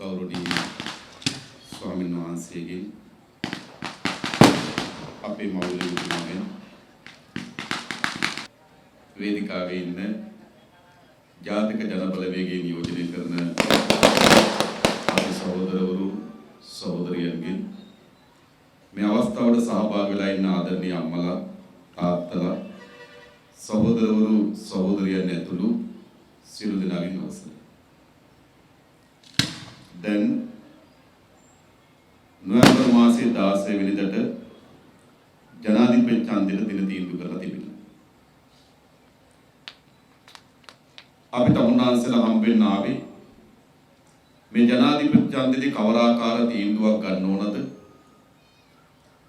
ගෞරවනීය ස්වාමීන් වහන්සේගෙන් අපේ මවුලෙන් වේදිකාවේ ඉන්න ජාතික ජනබලවේගයේ නියෝජනය කරන අපේ සහෝදරවරු සහෝදරියන්ගෙන් මේ අවස්ථාවට සහභාගී වෙලා ඉන්න ආදරණීය අම්මලා තාත්තලා සහෝදරවරු සහෝදරියන් ඇතුළු සියලු දෙනාගෙන් අවසරයි. දැන් නොවැම්බර් මාසයේ 16 වෙනිදාට ජනාධිපති ඡන්දෙට දින තීන්දුව කරලා තිබෙනවා. අපි තමුන්නාන්සලා හම්බෙන්න ආවේ මේ ජනාධිපති ඡන්දෙදී කවර ආකාර තීන්දුවක් ගන්න ඕනද?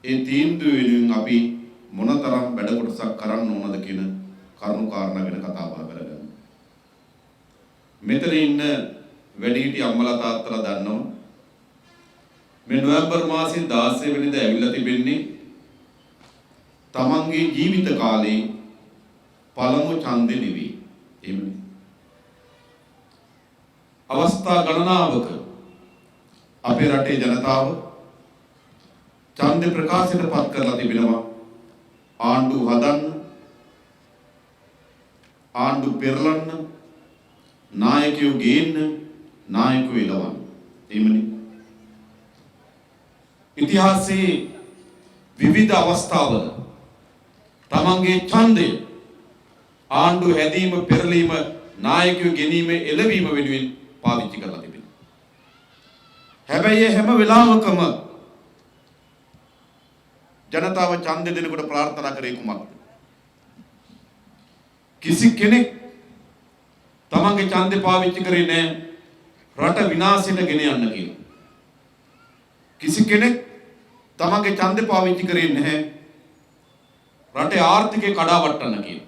ඒ තීන්දුව වෙනුවෙන් අපි මොනතරම් වැඩ කොටසක් කරන්න ඕනද කියන කරුණු කාරණා ගැන කතා බහ කරගන්න. මෙතන ඉන්න වැඩිහිටි අම්මලා තාත්තලා දන්නවා මේ නොවැම්බර් මාසයේ 16 වෙනිදා ඇවිල්ලා තිබෙන්නේ තමන්ගේ ජීවිත කාලේ පළමු ඡන්දෙ නෙවෙයි. එහෙමනේ. අවස්ථා ගණනාවක අපේ රටේ ජනතාව ඡන්ද ප්‍රකාශයට පත් කරලා තිබෙනවා. ආණ්ඩුව හදන්න, ආණ්ඩුව පෙරලන්න, නායකයෝ ගේන්න, නායකයෝ එළවන්න. එහෙමනේ. ඉතිහාසයේ විවිධ අවස්ථාවල තමන්ගේ ඡන්දය ආණ්ඩුව හැදීම, පෙරලීම, නායකයෝ ගැනීම, එළවීම වෙනුවෙන් පාවිච්චි කරලා තිබෙනවා. හැබැයි හැම වෙලාවකම ජනතාව ඡන්දෙ දෙනකොට ප්‍රාර්ථනා කරේ කුමක්ද? කිසි කෙනෙක් තමන්ගේ ඡන්දේ පාවිච්චි කරේ නැහැ රට විනාශයට ගෙන යන්න කියලා. කිසි කෙනෙක් තමන්ගේ ඡන්දේ පාවිච්චි කරේ නැහැ රටේ ආර්ථිකය කඩාවට්ටන්න කියලා.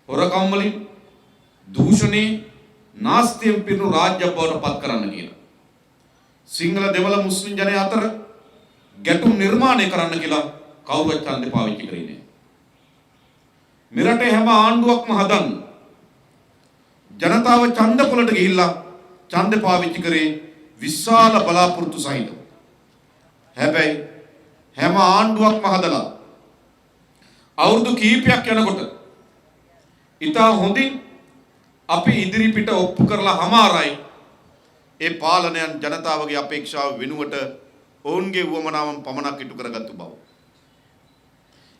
හොරකම් වලින්, දූෂණේ, නාස්තියෙන් පිරුණු රාජ්‍යයක් බවට පත් කරන්න කියලා. සිංහල දෙමළ මුස්ලිම් ජනය අතර ගැටුම් නිර්මාණය කරන්න කියලා කවුරුත් ඡන්දේ පාවිච්චි කරේ නැහැ. මෙරටේ හැම ආණ්ඩුවක්ම හදන්න ජනතාව ඡන්ද පොලට ගිහිල්ලා ඡන්දේ පාවිච්චි කරේ විශාල බලාපොරොත්තු සහිතව. හැබැයි හැම ආණ්ඩුවක්ම හදලා අවුරුදු කීපයක් යනකොට ඉතා හොඳින් අපි ඉදිරි පිට ඔප්පු කරලා හමාරයි ඒ පාලනයන් ජනතාවගේ අපේක්ෂාව වෙනුවට ඔවුන්ගේ වුවමනාවන් පමණක් ඉටු කරගත්තු බව.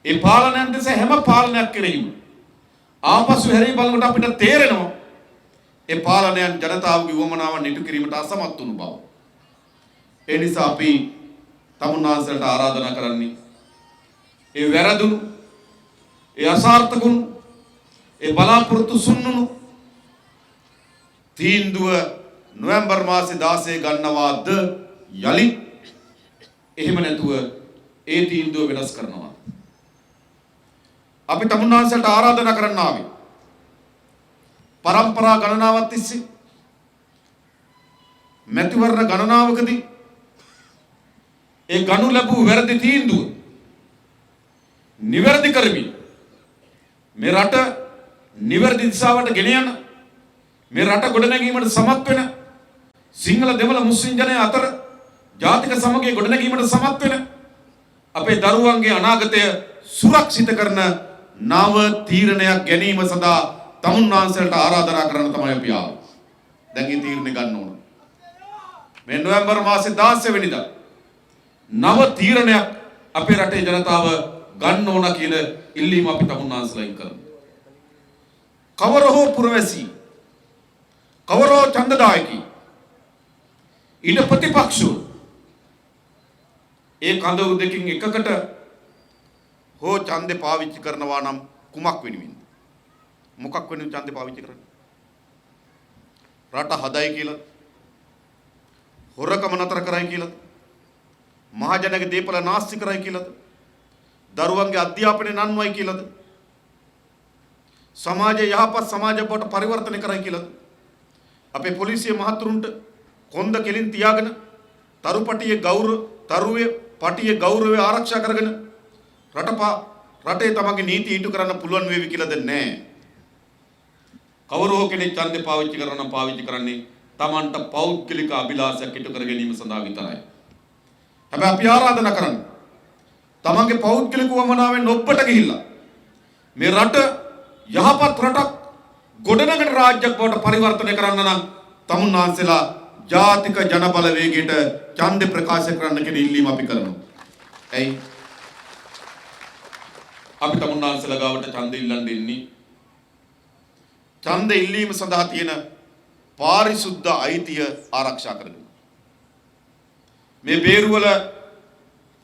ඒ පාලනයන් දෙස හැම පාලනයක් කෙරෙහිම ආපසු හැරී බලනකොට අපිට තේරෙනවා ඒ පාලනයන් ජනතාවගේ වුවමනාවන් ඉටු කිරීමට අසමත් වුණු බව. ඒ නිසා අපි තමුන්නාන්සලට ආරාධනා කරන්නේ ඒ වැරදුණු, ඒ අසාර්ථකුණු, ඒ බලාපොරොත්තු සුන්නුණු තීන්දුව නොවැම්බර් මාසේ 16 ගන්නවාද යලි එහෙම නැතුව ඒ තීන්දුව වෙනස් කරනවා. අපි තමුන්නාන්සලට ආරාධනා කරන්න ආවේ පරම්පරා ගණනාවක් තිස්සේ මැතිවරණ ගණනාවකදී ඒ ගනු ලැබූ වැරදි තීන්දුව නිවැරදි කරමින් මේ රට නිවැරදි දිශාවට ගෙන යන, මේ රට ගොඩනැගීමට සමත් වෙන, සිංහල දෙමළ මුස්ලිම් ජනය අතර ජාතික සමගිය ගොඩනැගීමට සමත් වෙන, අපේ දරුවන්ගේ අනාගතය සුරක්ෂිත කරන නව තීරණයක් ගැනීම සඳහා තමුන්නාන්සලට ආරාධනා කරන්න තමයි අපි ආවේ. දැන් මේ තීරණය ගන්න ඕන. මේ නොවැම්බර් මාසේ 16 වෙනිදා නව තීරණයක් අපේ රටේ ජනතාව ගන්න ඕන කියන ඉල්ලීම අපි තමුන්නාන්සලෙන් කරමු. කවර හෝ පුරවැසි, කවර හෝ ඡන්දදායකී, ඊට ප්‍රතිපක්ෂව ඒ කඳවුරු දෙකින් එකකට හෝ ඡන්දේ පාවිච්චි කරනවා නම් කුමක් වෙනුවෙන්ද? මොකක් වෙනුවෙන් ඡන්දේ පාවිච්චි කරන්නේ? රට හදයි කියලා, හොරකම නතර කරයි කියලා, මහජනගේ දේපල නාස්ති කරයි කියලාද? දරුවන්ගේ අධ්‍යාපනය නන්වයි කියලාද? සමාජයේ යහපත් සමාජයක් බවට පරිවර්තනය කරයි කියලාද? අපේ පොලිසිය මහතුරුන්ට කොන්ද කෙලින් තියාගෙන තරුපටියේ ගෞරවය ආරක්ෂා කරගෙන රටේ තමගේ නීති ඉටු කරන්න පුළුවන් වේවි කියලාද? නැහැ. කවුරු හෝ කෙනෙක් ඡන්දේ පාවිච්චි කරනවා නම් පාවිච්චි කරන්නේ Tamanට පෞද්ගලික අභිලාෂයක් ඉටු කර ගැනීම සඳහා විතරයි. හැබැයි අපි ආරාධනා කරන්නේ තමන්ගේ පෞද්ගලික වමනාවෙන් ඔබට ගිහිල්ලා මේ රට යහපත් රටක් ගොඩනගන රාජ්‍යයක් බවට පරිවර්තනය කරන්න නම් තමුන්නාන්සලා ජාතික ජන බලවේගයට ඡන්දේ ප්‍රකාශ කරන්න කියන ඉල්ලීම අපි කරනවා. ඇයි? අපි තමුන්නාන්සලා ගාවට ඡන්දෙ ඉල්ලන්න ඉන්නේ. ඡන්දෙ ඉල්ලීම සඳහා තියෙන පාරිශුද්ධ අයිතිය ආරක්ෂා කරගන්න. මේ බේරුවල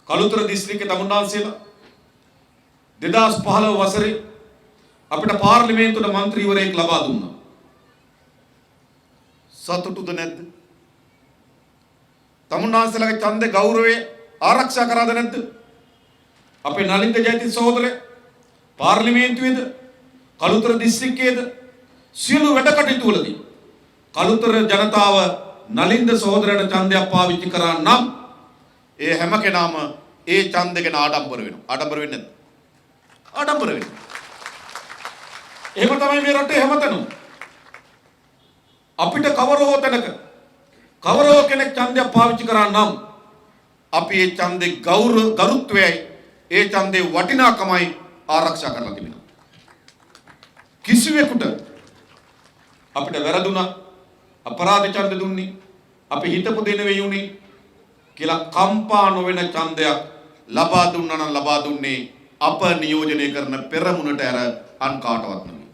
කළුතර දිස්ත්‍රික්කයේ තමුන්නාන්සලා 2015 වසරේ අපිට පාර්ලිමේන්තුවට മന്ത്രിවරයෙක් ලබා දුන්නා. සතුටුද නැද්ද? තමුන්නාන්සලාගේ ඡන්දේ ගෞරවය ආරක්ෂා කරාද නැද්ද? අපේ නලින්ද ජයතිස් සහෝදරයා පාර්ලිමේන්තුවේද කළුතර දිස්ත්‍රික්කයේද සියලු වැඩ කටයුතු වලදී කළුතර ජනතාව නලින්ද සහෝදරයාට ඡන්දයක් පාවිච්චි කරා නම් ඒ හැම කෙනාම ඒ ඡන්දේ ගැන ආඩම්බර වෙනවා. ආඩම්බර වෙන්නේ නැද්ද? ආඩම්බර වෙනවා. එහෙම තමයි මේ රටේ හැමතැනම අපිට කවර හෝ තැනක කවර හෝ කෙනෙක් ඡන්දයක් පාවිච්චි කරා නම් අපි ඒ ඡන්දේ ගරුත්වයයි ඒ ඡන්දේ වටිනාකමයි ආරක්ෂා කරලා තිබෙනවා. කිසිවෙකුට අපිට වැරදුනා අපරාධ ඡන්ද දුන්නේ අපි හිතපු දේ නෙවෙයි උනේ කියලා කම්පා නොවන ඡන්දයක් ලබා දුන්නා නම් ලබා දුන්නේ අප නියෝජනය කරන පෙරමුණට අර අන් කාටවත් නෙවෙයි.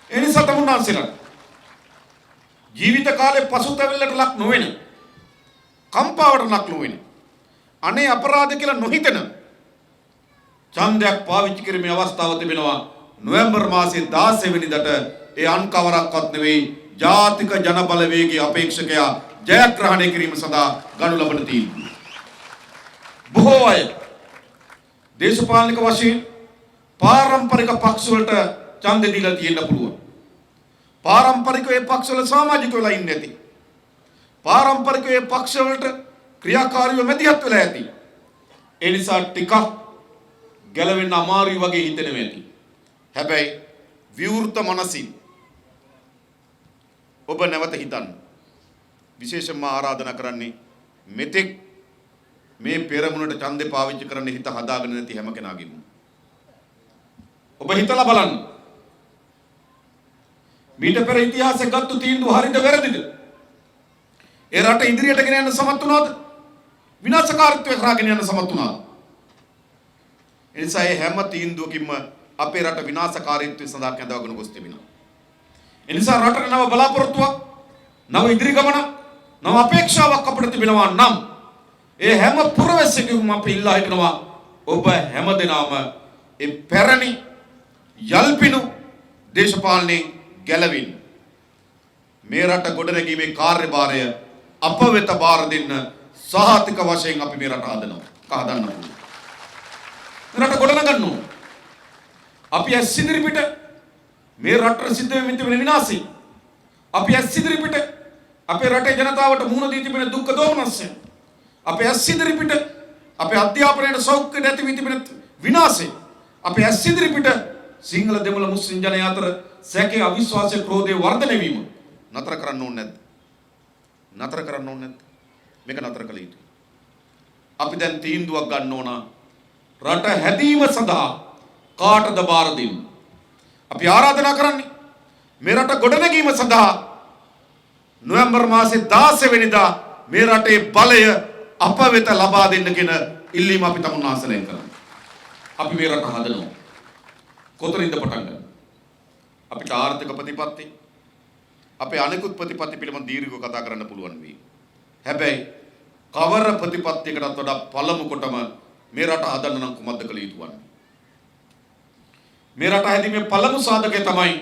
ඒ නිසා තමුන්නාන්සලා ජීවිත කාලේ පසුතැවිල්ලට ලක් නොවෙන කම්පාවට ලක් නොවෙන අනේ අපරාධ කියලා නොහිතන ඡන්දයක් පාවිච්චි කිරීමේ අවස්ථාව තිබෙනවා. නොවැම්බර් මාසයේ 16 වෙනිදාට ඒ අන් කවරක්වත් නෙවෙයි ජාතික ජන බලවේගයේ අපේක්ෂකයා ජයග්‍රහණය කිරීම සඳහා ගනු ලබන තීන්දුව. බොහෝ අය දේශපාලනික වශයෙන් පාරම්පරික පක්ෂ වලට ඡන්ද දීලා තියෙන්න පුළුවන්. පාරම්පරික ඒ පක්ෂ වල සමාජිකයෝ වෙලා ඉන්නේ නැති. පාරම්පරික ඒ පක්ෂ වලට ක්‍රියාකාරීව මැදිහත් වෙලා ඇති. ඒ නිසා ටිකක් ගැලවෙන්න අමාරුයි වගේ හිතෙනවා ඇති. හැබැයි විවෘත මනසින් ඔබ නැවත හිතන්න. විශේෂයෙන්ම ආරාධනා කරන්නේ මෙතෙක් මේ පෙරමුණට ඡන්දේ පාවිච්චි කරන්න හිත හදාගෙන නැති හැම කෙනාගේම ඔබ හිතලා බලන්න. මීට පෙර ඉතිහාසයේ ගත්තු තීන්දුව හරිද වැරදිද? ඒ රට ඉදිරියට ගෙන යන්න සමත් වුණාද? විනාශකාරීත්වයට කරගෙන යන්න සමත් වුණාද? එනිසා මේ හැම තීන්දුවකින්ම අපේ රට විනාශකාරීත්වය සඳහා කැඳවගෙන ගොස් තිබෙනවා. එනිසා රටට නව බලාපොරොත්තුවක්, නව ඉදිරි ගමන, නව අපේක්ෂාවක් අපිට තිබෙනවා නම් ඒ හැම පුරවැසියෙකුම අපි ඉල්ලා හිටනවා ඔබ හැමදෙනාම ඒ පැරණි යල්පිනු දේශපාලනේ ගැලවින් මේ රට ගොඩනැගීමේ කාර්යභාරය අප වෙත බාර දෙන්න සහතික වශයෙන් අපි මේ රට හදන්න ඕනේ. රට ගොඩනගන්න ඕනේ. අපි ඇස් ඉදිරිපිට මේ රටට සිද්ධ වෙමින් තිබෙන විනාශය, අපි ඇස් ඉදිරිපිට අපේ රටේ ජනතාවට මුහුණ දී තිබෙන දුක් දෝමනස්ය, අපේ ඇස් ඉදිරිපිට අපේ අධ්‍යාපනයේ සෞඛ්‍ය නැති වී තිබෙන විනාශය, අපේ ඇස් ඉදිරිපිට සිංහල දෙමළ මුස්ලිම් ජනයා අතර සැකේ අවිශ්වාසයේ ක්‍රෝධයේ වර්ධනය වීම නතර කරන්න ඕනේ නැද්ද? නතර කරන්න ඕනේ නැද්ද? මේක නතර කළ යුතුයි. අපි දැන් තීන්දුවක් ගන්න ඕන රට හැදීම සඳහා කාටද බාර දෙන්න. අපි ආරාධනා කරන්නේ මේ රට ගොඩනැගීම සඳහා නොවැම්බර් මාසයේ 16 වෙනිදා මේ රටේ බලය අප වෙත ලබා දෙන්න කියන ඉල්ලීම අපි තමුන්නාන්සලෙන් කරනවා. අපි මේ රට හදනවා. කොතනින්ද පටන් ගන්න? අපිට ආර්ථික ප්‍රතිපත්ති අපේ අනෙකුත් ප්‍රතිපත්ති පිළිබඳ දීර්ඝව කතා කරන්න පුළුවන් වෙයි. හැබැයි කවර ප්‍රතිපත්තියකටත් වඩා පළමු කොටම මේ රට හදන්න නම් කුමක්ද කළ යුතු වන්නේ? මේ රට හැදීමේ පළමු සාධකය තමයි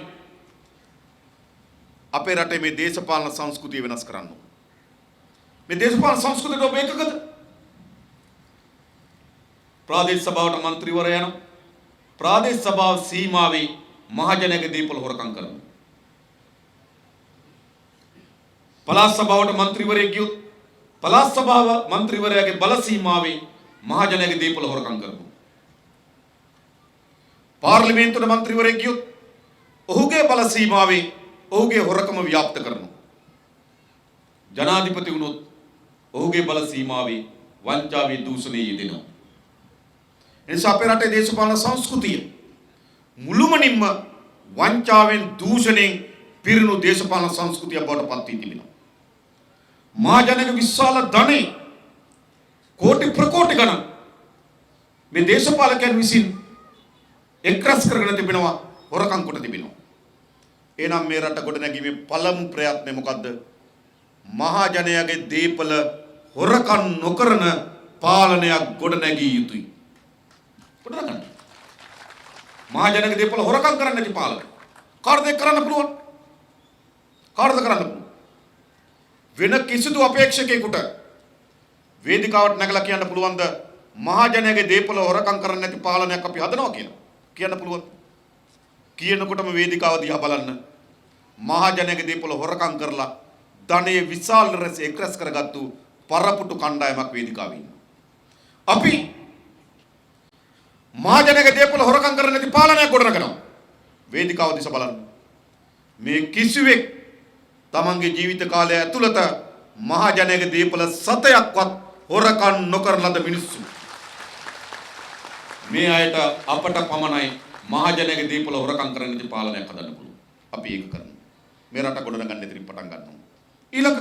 අපේ රටේ මේ දේශපාලන සංස්කෘතිය වෙනස් කරන්න ඕන. මේ දේශපාලන සංස්කෘතියට ඔබ එකකද? ප්‍රාදේශ සභාවට മന്ത്രിවරයා යනවා. ප්‍රාදේශ සභාව සීමාවේ මහජනගේ දීපල හොරකම් කරනවා. පළාත් සභාවට മന്ത്രിවරයෙක් ගියොත් පළාත් සභාව മന്ത്രിවරයාගේ බල සීමාවේ මහජනගේ දීපල හොරකම් කරනවා. පාර්ලිමේන්තුවට മന്ത്രിවරයෙක් ගියොත් ඔහුගේ බල සීමාවේ ඔහුගේ හොරකම ව්‍යාප්ත කරනවා. ජනාධිපති වුණොත් ඔහුගේ බල සීමාවේ වංචාවේ දූෂණයේ යෙදෙනවා. එනිසා අපේ රටේ දේශපාලන සංස්කෘතිය මුළුමනින්ම වංචාවෙන් දූෂණයෙන් පිරුණු දේශපාලන සංස්කෘතිය බවට පත් වී තිබෙනවා. මහජනක විශාල ධනෙ කෝටි ප්‍රකෝටි ගණන් මේ දේශපාලකයන් විසින් එක්රස් කරගෙන තිබෙනවා, හොරකම් කොට තිබෙනවා. එනම් මේ රට ගොඩනැගීමේ පළමු ප්‍රයත්නය මොකද්ද? මහජනයාගේ දීපල හොරකම් නොකරන පාලනයක් ගොඩනැගිය යුතුයි. ගොඩනගන්න. මහජනක දීපල හොරකම් කරන්න නැති පාලනය. කාටද කරන්න පුළුවන්? කාටද කරන්න පුළුවන්? වෙන කිසිදු අපේක්ෂකයෙකුට වේදිකාවට නැගලා කියන්න පුළුවන්ද මහජනයාගේ දීපල හොරකම් කරන්න නැති පාලනයක් අපි හදනවා කියලා? කියන්න පුළුවන්? කියනකොටම වේදිකාව දිහා බලන්න. මහජනයාගේ දීපල හොරකම් කරලා ධනෙ විශාල රැස් එක්රැස් කරගත්තු පරපුටු කණ්ඩායමක් වේදිකාවේ ඉන්නවා. අපි මහජනයාගේ දීපල හොරකම් කරන්න නැති පාලනයක් ගොඩනගනවා. වේදිකාව දිහා බලන්න. මේ කිසිවෙක් තමන්ගේ ජීවිත කාලය ඇතුළත මහජනයාගේ දීපල සතයක්වත් හොරකම් නොකරන ලද මිනිස්සු. මේ අයට අපට පමණයි මහජනයාගේ දීපල හොරකම් කරන්න නැති පාලනයක් හදන්න පුළුවන්. අපි ඒක කරනවා. මේ රට ගොඩනගන්න ඉතින් පටන් ගන්නවා. ඊළඟ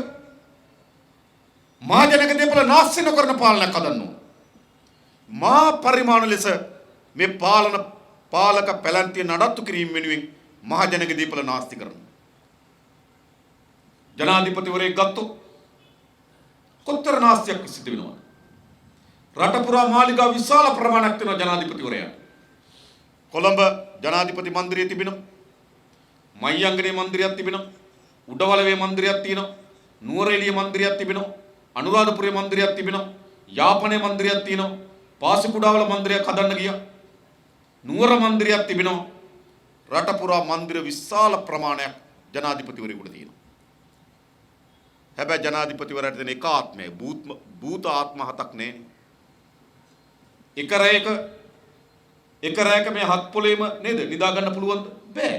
මහජනයාගේ දීපල නාස්ති නොකරන පාලනයක් හදන්න ඕන. මා පරිමාණ ලෙස මේ පාලක පැලැන්තිය නඩත්තු කිරීම වෙනුවෙන් මහජනයාගේ දීපල නාස්ති කරනවා. ජනාධිපතිවරයෙක් ගත්තොත් කොතර නාස්තියක් සිද්ධ වෙනවද? රට පුරා මාලිගා විශාල ප්‍රමාණයක් තියෙන ජනාධිපතිවරයාට. කොළඹ ජනාධිපති මන්දිරය තිබෙනවා. මහියංගනේ මන්දිරයක් තිබෙනවා. උඩවලවේ මන්දිරයක් තියෙනවා. නුවරඑළිය මන්දිරයක් තිබෙනවා. අනුරාධපුරයේ මන්දිරයක් තිබෙනවා. යාපනයේ මන්දිරයක් තියෙනවා. පාසිකුඩාවල මන්දිරයක් හදන්න ගියා. නුවර මන්දිරයක් තිබෙනවා. රට පුරා මන්දිර විශාල ප්‍රමාණයක් ජනාධිපතිවරයෙකුට තියෙනවා. හැබැයි ජනාධිපතිවරයාට දෙන එක ආත්මය භූත ආත්ම හතක් නෙන්නේ. එක රැයක මේ හත් පොලේම නේද නිදා ගන්න පුළුවන්ද? බෑ.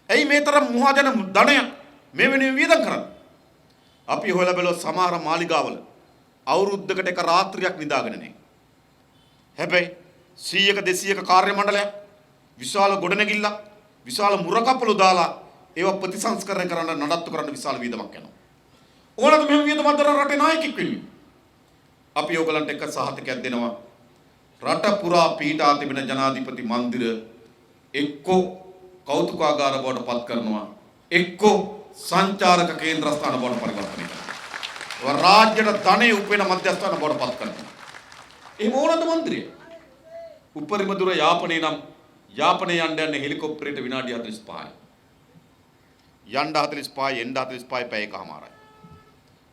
ඇයි මේ තරම් මහජන ධනය මේ වෙනුවෙන් වියදම් කරන්නේ? අපි හොයලා බැලුවා සමහර මාලිගාවල අවුරුද්දකට එක රාත්‍රියක් නිදාගෙන නැහැ. හැබැයි 100ක 200ක කාර්ය මණ්ඩලයක් විශාල ගොඩනැගිල්ලක් විශාල මුරකප්පළු දාලා ඒවා ප්‍රතිසංස්කරණය කරන්න නඩත්තු කරන්න විශාල වියදමක් යනවා. ඕනද මෙහෙම වියදමක් දරන රටේ නායකයෙක් වෙන්නේ? අපි ඕගලන්ට එක සහතිකයක් දෙනවා. රට පුරා පීඨා තිබෙන ජනාධිපති මන්දිර එක්කෝ කෞතුකාගාර බවට පත් කරනවා, එක්කෝ සංචාරක කේන්ද්‍රස්ථාන බවට පරිවර්තනය කරනවා. රාජ්‍යයට ධනෙ උපයන මධ්‍යස්ථාන බවට පත් කරනවා. එහෙම ඕනද මන්දිරය? උපරිම දුර යාපනයේ නම් යාපනයේ යන්න හෙලිකොප්ටරයට විනාඩි 45යි. යන්න 45යි එන්න 45යි පැය එකමාරයි.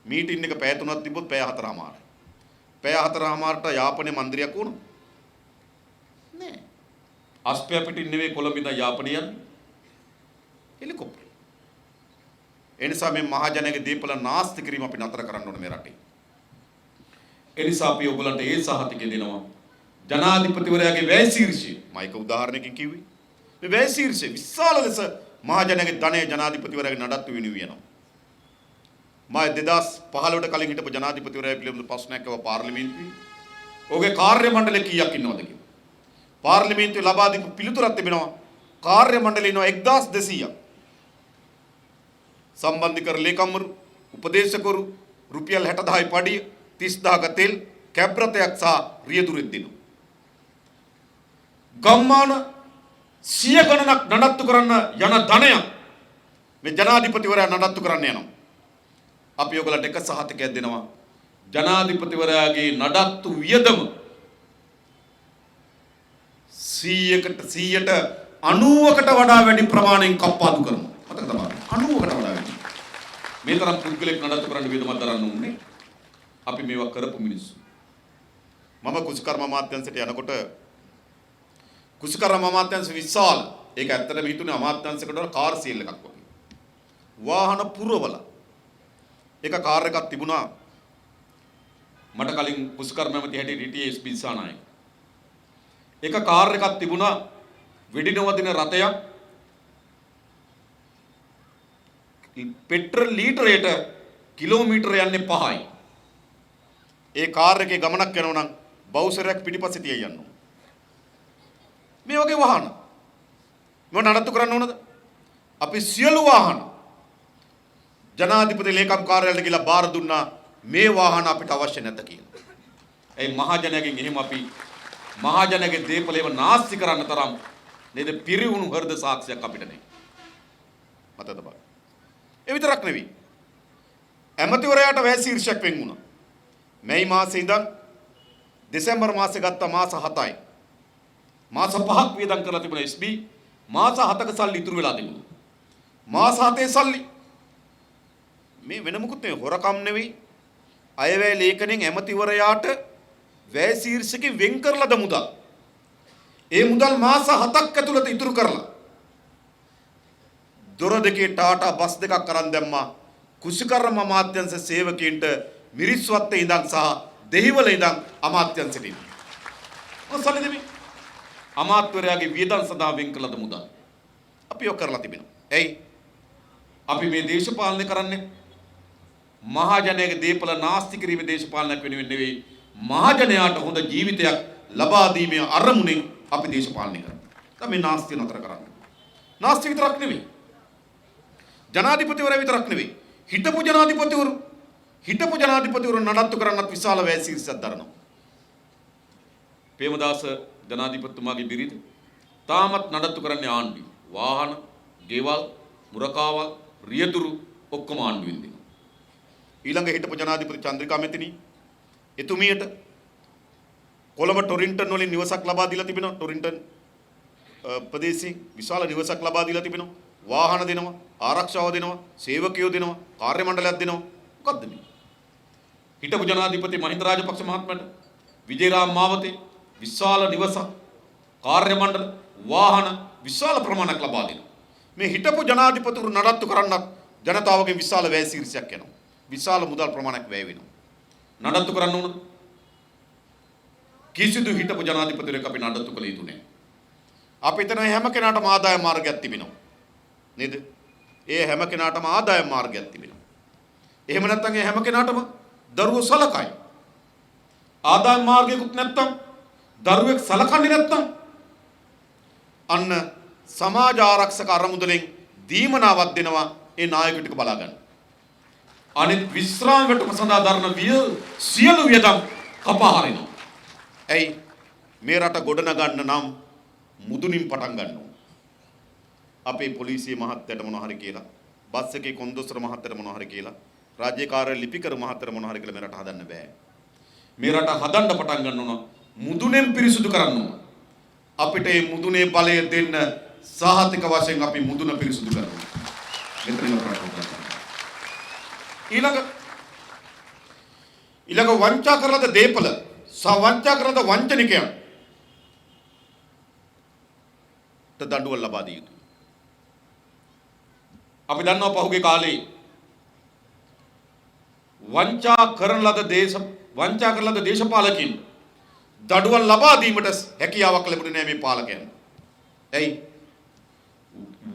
මීටින් එක පැය 3ක් තිබ්බොත් පැය 4මාරයි. පැය 4මාරට යාපනයේ මන්දිරයක් වුණා නෑ. අස්පයා පිටින් නෙවෙයි කොළඹ ඉඳන් යාපනය යන්නේ හෙලිකොප්ටර්. ඒ නිසා මේ මහජනයාගේ දීපල නාස්ති කිරීම අපි නතර කරන්න ඕනේ මේ රටේ. ඒ නිසා අපි ඔයගලන්ට ඒ සහතිකය දෙනවා. ජනාධිපතිවරයාගේ වැය ශීර්ෂය මම එක උදාහරණයකින් කිව්වේ. මේ වැය ශීර්ෂය විශාල ලෙස මහජනයාගේ ධනය ජනාධිපතිවරයාගේ නඩත්තු වෙනුවෙනවා. මම 2015ට කලින් හිටපු ජනාධිපතිවරයා පිළිබඳ ප්‍රශ්නයක් අහුවා පාර්ලිමේන්තුවේ. ඔහුගේ කාර්ය මණ්ඩලය කීයක් ඉන්නවද කියලා. පාර්ලිමේන්තුවේ ලබා දීපු පිළිතුරක් තිබෙනවා. කාර්ය මණ්ඩලය ඉන්නවා 1200ක්. සම්බන්ධිකර ලේකම්වරු, උපදේශකවරු, රුපියල් 60000යි පඩිය, 30000ක තෙල්, කැබ් රථයක් සහ රියදුරෙක් දෙනවා. ගම්මාන 100 ගණනක් නඩත්තු කරන්න යන ධනයක් මේ ජනාධිපතිවරයා නඩත්තු කරන්න යනවා. අපි ඔයගලට එක සහතිකයක් දෙනවා. ජනාධිපතිවරයාගේ නඩත්තු වියදම 100කට වඩා වැඩි ප්‍රමාණයෙන් කප්පාදු කරනවා. මතක තබන්න. 90කට වඩා වැඩි. මේ තරම් පුද්ගලෙක් නඩත්තු කරන්න වියදමක් දරන්න ඕනේ. අපි මේවා කරපු මිනිස්සු. මම කුසකර්ම අමාත්‍යාංශයට යනකොට කුසකර්ම අමාත්‍යාංශ විශාල. ඒක ඇත්තටම හිතුනේ අමාත්‍යාංශයකට වඩා කාර් සීල් එකක් වගේ. වාහන පුරවල එක කාර් එකක් තිබුණා. මට කලින් කුසකර්ම ඇමති හැටියට හිටියේ එස්.පී. දිසානායක. එක කාර් එකක් තිබුණා වෙඩි නොවදින රථයක්. පෙට්‍රල් ලීටරයට කිලෝමීටර යන්නේ 5යි. ඒ කාර් එකේ ගමනක් යනවා නම් බවුසරයක් පිටිපස්සේ තියයි යන්න ඕන. මේ වගේ වාහන මොන නඩත්තු කරන්න ඕනද? අපි සියලු වාහන ජනාධිපති ලේකම් කාර්යාලයට ගිහලා බාර දුන්නා මේ වාහන අපිට අවශ්‍ය නැත කියලා. ඒ මහජනයාගෙන් එහෙම අපි මහජනයාගේ දේපලේව නාස්ති කරන්න තරම් නේද පිරිවුණු හෘද සාක්ෂියක් අපිට නැහැ. මතකද බලන්න. ඒ විතරක් නෙවෙයි. ඇමතිවරයාට වැය ශීර්ෂයක් වෙන් වුණා. මැයි මාසේ ඉඳන් දෙසැම්බර් මාසේ ගත්ත මාස 7යි. මාස 5ක් වියදම් කරලා තිබුණා SB. මාස 7ක සල්ලි ඉතුරු වෙලා තිබුණා. මාස 7 සල්ලි මේ වෙන මොකුත් නෙවෙයි හොරකම් නෙවෙයි. අයවැය ලේඛනයෙන් ඇමතිවරයාට වැය ශීර්ෂකෙ වෙන් කරලාද මුදල්. ඒ මුදල් මාස 7ක් ඇතුළත ඉතුරු කරලා දොර දෙකේ ටාටා බස් දෙකක් අරන් දැම්මා. කුසිකර්ම අමාත්‍යංශ සේවකීන්ට මිරිස්වත්තේ ඉඳන් සහ දෙහිවල ඉඳන් අමාත්‍යංශෙට ඉන්න. මොකද දෙමි අමාත්‍යවරයාගේ වියදම් සඳහා වෙන් කළද මුදල් අපි ඔක් කරලා තිබෙනවා. එයි අපි මේ දේශපාලනය කරන්නේ මහජනයාගේ දේපල නාස්ති කිරීමේ දේශපාලනයක් වෙනුවෙන් නෙවෙයි. මහජනයාට හොඳ ජීවිතයක් ලබා දීමේ අරමුණෙන් අපි දේශපාලනය කරනවා. දැන් මේ නාස්ති නතර කරන්න. නාස්ති විතරක් නෙවෙයි. ජනාධිපතිවරයා විතරක් නෙවෙයි. හිටපු ජනාධිපතිවරු නඩත්තු කරන්නත් විශාල වැය ශීර්ෂයක් දරනවා. ප්‍රේමදාස ජනාධිපතිතුමාගේ බිරිඳ තාමත් නඩත්තු කරන්නේ ආණ්ඩුවේ. වාහන, ගෙවල්, මුරකාවල්, රියදුරු ඔක්කොම ආණ්ඩුවෙන් දෙනවා. ඊළඟ හිටපු ජනාධිපති චන්ද්‍රිකා මෙතිනි එතුමියට කොළඹ ටොරින්ටන් වලින් නිවසක් ලබා දීලා තිබෙනවා. ටොරින්ටන් ප්‍රදේශයේ විශාල නිවසක් ලබා දීලා තිබෙනවා. වාහන දෙනවා, ආරක්ෂාව දෙනවා, සේවකයෝ දෙනවා, කාර්ය මණ්ඩලයක් දෙනවා. මොකද්ද මේ? හිටපු ජනාධිපති මහින්ද රාජපක්ෂ මහත්මයාට විජේරාම මාවතේ විශාල නිවසක්, කාර්ය මණ්ඩල, වාහන විශාල ප්‍රමාණයක් ලබා දෙනවා. මේ හිටපු ජනාධිපතිවරු නඩත්තු කරන්නත් ජනතාවගෙන් විශාල වැය ශීර්ෂයක් යනවා. විශාල මුදල් ප්‍රමාණයක් වැය වෙනවා. නඩත්තු කරන්න ඕනද? කිසිදු හිටපු ජනාධිපතිවරයෙක් අපි නඩත්තු කළ යුතු නැහැ. අපි හිතන හැම කෙනාටම ආදායම් මාර්ගයක් තිබෙනවා. නේද? ඒ හැම කෙනාටම ආදායම් මාර්ගයක් තිබෙනවා. එහෙම නැත්නම් ඒ හැම කෙනාටම දරුවෝ සලකයි. ආදායම් මාර්ගයකුත් නැත්නම් දරුවෙක් සලකන්නේ නැත්නම් අන්න සමාජ ආරක්ෂක අරමුදලෙන් දීමනාවක් දෙනවා ඒ නායක ටික බලා ගන්න. අනිත් විශ්‍රාම වැටුප සඳහා දරන සියලු වියදම් කපා හරිනවා. ඇයි මේ රට ගොඩනගන්න නම් මුදුනින් පටන් ගන්න ඕන. අපේ පොලිසිය මහත්තයට මොනවා හරි කියලා, බස් එකේ කොන්දොස්තර මහත්තයට මොනවා හරි කියලා, රාජ්‍ය කාර්ය ලිපිකර මහත්තයට මොනවා හරි කියලා මේ රට හදන්න බෑ. මේ රට හදන්න පටන් ගන්න ඕන මුදුනෙන් පිරිසුදු කරන්න ඕන. අපිට මේ මුදුනේ බලය දෙන්න සාහතික වශයෙන් අපි මුදුන පිරිසුදු කරනවා. මෙතනින් ප්‍රශ්න ඊළඟ වංචා කරලද දේපල සහ වංචා කරලද වංචනිකයන් දඬුවම් ලබා දී යුතුයි. අපි දන්නවා පහුගිය කාලේ වංචා කරන ලද දේශපාලකින් දඬුවම් ලබා දීමට හැකියාවක් ලැබුණේ නැහැ මේ පාලකයන්. ඇයි?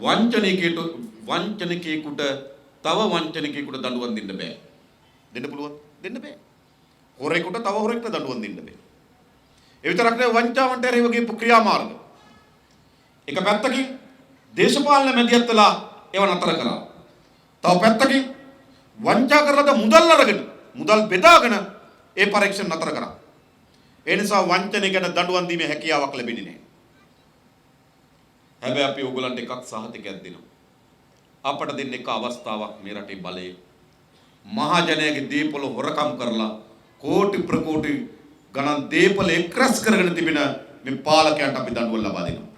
වංචනිකයෙකුට තව වංචනිකයෙකුට දඬුවම් දෙන්න බෑ. දෙන්න පුළුවන්? දෙන්න බෑ. හොරෙකුට තව හොරෙකුට දඬුවම් දෙන්න බෑ. ඒ විතරක් නෙවෙයි වංචාවන්ට එරෙහිව ගියපු ක්‍රියාමාර්ග. එක පැත්තකින් දේශපාලන මැදිහත්ලා ඒව නතර කරා. තව පැත්තකින් වංචා කරලාද මුදල් අරගෙන මුදල් බෙදාගෙන ඒ පරීක්ෂණ නතර කරා. ඒ නිසා වංචනිකයට දඬුවම් දීමේ හැකියාවක් ලැබෙන්නේ නැහැ. හැබැයි අපි ඕගොල්ලන්ට එකක් සහතිකයක් දෙනවා. අපට දෙන්න එක අවස්ථාවක් මේ රටේ බලයේ මහජනයාගේ දීපල හොරකම් කරලා කෝටි ප්‍රකෝටි ගණන් දීපල එක්රැස් කරගෙන තිබෙන මේ පාලකයන්ට අපි දඬුවම් ලබා දෙනවා.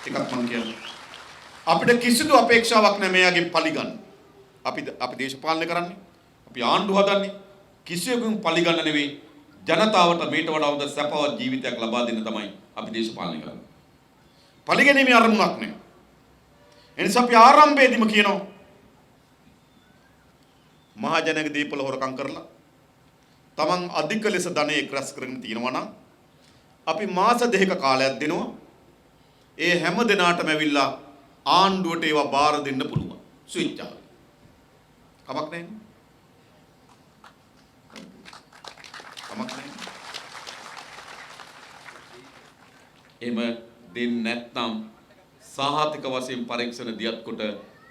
එකක් මම කියන්නේ අපිට කිසිදු අපේක්ෂාවක් නැහැ මෙයාගෙන් පරිගන්න. අපි දේශපාලනය කරන්නේ, අපි ආණ්ඩුව හදන්නේ කිසියකින් පරිගන්න නෙවෙයි, ජනතාවට මේට වඩා හොඳ සැපවත් ජීවිතයක් ලබා දෙන්න තමයි අපි දේශපාලනය කරන්නේ. පරිගැනීමේ අරමුණක් නැහැ. එනිසා අපි ආරම්භයේදීම කියනවා මහජනක දීපල හොරකම් කරලා තමන් අධික ලෙස ධනෙ එක්රැස් කරගෙන තියෙනවා නම් අපි මාස දෙකක කාලයක් දෙනවා. ඒ හැම දිනාටම ඇවිල්ලා ආණ්ඩුවට ඒවා බාර දෙන්න පුළුවන්. ස්විච් ආවේ. කමක් නැහැ. කමක් නැහැ. එම දෙන්නේ නැත්නම් සාහතික වශයෙන් පරීක්ෂණ දියත් කොට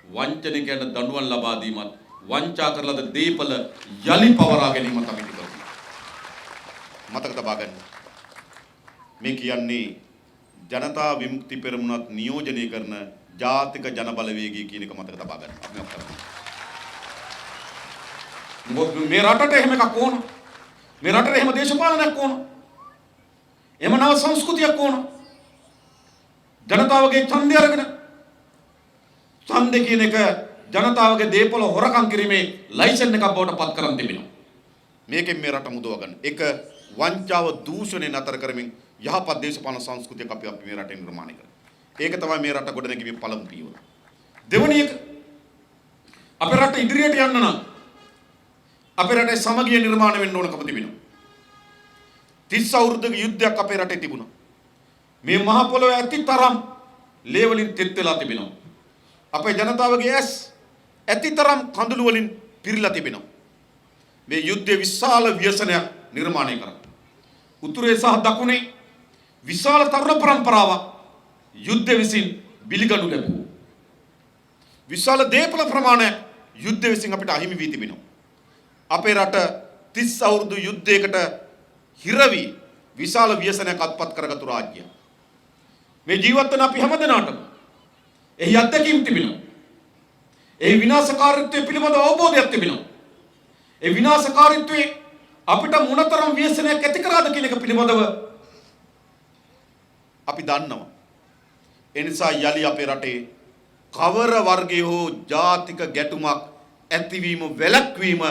වංචනිකයන්ට දඬුවම් ලබා දීමත් වංචා කරලද දීපල යලි පවරා ගැනීමත් අපි කරමු. මතක තබා ගන්න. මේ කියන්නේ ජනතා විමුක්ති පෙරමුණත් නියෝජනය කරන ජාතික ජන බලවේගය කියන එක මතක තබා ගන්න. අපි කරමු. මොකද මේ රටට එහෙම එකක් ඕන. මේ රටට එහෙම දේශපාලනයක් ඕන. එහෙම නව සංස්කෘතියක් ඕන. ජනතාවගේ ඡන්දය අරගෙන ඡන්දය කියන එක ජනතාවගේ දේපොළ හොරකම් කිරීමේ ලයිසන් එකක් බවට පත් කරන් තිබෙනවා. මේකෙන් මේ රට මුදව ගන්න. එක වංචාව දූෂණය නතර කරමින් යහපත් දේශපාලන සංස්කෘතියක් අපි මේ රටේ නිර්මාණය කරනවා. ඒක තමයි මේ රට ගොඩනැගීමේ පළමු පියවර. දෙවැනි එක අපේ රට ඉදිරියට යන්න නම් අපේ රටේ සමගිය නිර්මාණය වෙන්න ඕනකම තිබෙනවා. 30 අවුරුද්දක යුද්ධයක් අපේ රටේ තිබුණා. මේ මහ පොළොවේ ඇති තරම් ලේ වලින් තෙත් වෙලා තිබෙනවා. අපේ ජනතාවගේ ඇස් ඇති තරම් කඳුළු වලින් පිරීලා තිබෙනවා. මේ යුද්ධයේ විශාල ව්‍යසනයක් නිර්මාණය කරා. උතුරේ සහ දකුණේ විශාල තරුණ පරම්පරාවක් යුද්ධ විසින් බිලිගනු ලැබුවා. විශාල දේපල ප්‍රමාණයක් යුද්ධ විසින් අපිට අහිමි වී තිබෙනවා. අපේ රට 30 අවුරුදු යුද්ධයකට හිරවි විශාල ව්‍යසනයක් අත්පත් කරගත්තු රාජ්‍යයක්. මේ ජීවත් වෙන අපි හැමදෙනාටම එහි අත්දැකීම් තිබෙනවා. ඒ විනාශකාරීත්වය පිළිබඳ අවබෝධයක් තිබෙනවා. ඒ විනාශකාරීත්වයේ අපිට මොනතරම් ව්‍යසනයක් ඇති කරාද කියන එක පිළිබඳව අපි දන්නවා. ඒ නිසා යලි අපේ රටේ කවර වර්ගයේ හෝ ජාතික ගැටුමක් ඇතිවීම වැළැක්වීම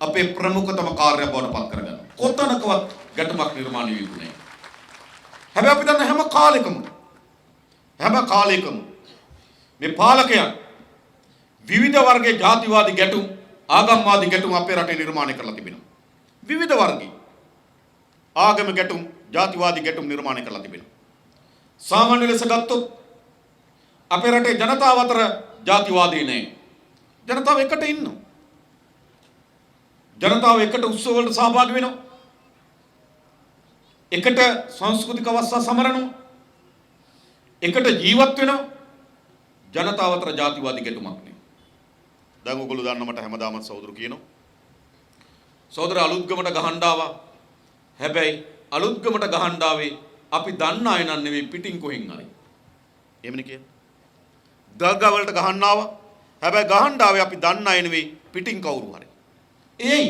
අපේ ප්‍රමුඛතම කාර්යය බවට පත් කරගන්න. කොතනකවත් ගැටුමක් නිර්මාණය වෙන්නේ නැහැ. හැබැයි අපි දන්න හැම කාලයකම මේ පාලකයන් විවිධ වර්ගයේ ජාතිවාදී ගැටුම් ආගම්වාදී ගැටුම් අපේ රටේ නිර්මාණය කරලා තිබෙනවා. විවිධ වර්ගයේ ආගම ගැටුම් ජාතිවාදී ගැටුම් නිර්මාණය කරලා තිබෙනවා. සාමාන්‍ය ලෙස ගත්තොත් අපේ රටේ ජනතාව අතර ජාතිවාදී නැහැ. ජනතාව එකට ඉන්නවා. ජනතාව එකට උත්සව වලට සහභාගී වෙනවා. එකට සංස්කෘතික අවස්ථා සමරනවා. එකට ජීවත් වෙනවා. ජනතාව අතර ජාතිවාදී ගැටුමක් නේ. දැන් ඔයගොල්ලෝ දන්න මට හැමදාම සහෝදරු කියනවා. සහෝදර අලුත්ගමට ගහන්න ආවා. හැබැයි අලුත්ගමට ගහන්න ආවේ අපි දන්න අය නන් නෙවෙයි පිටින් කොහෙන් හරි. එහෙමනේ කියන්නේ. දර්ගා වලට ගහන්න ආවා. හැබැයි ගහන්න ආවේ අපි දන්න අය නෙවෙයි පිටින් කවුරු හරි. ඒයි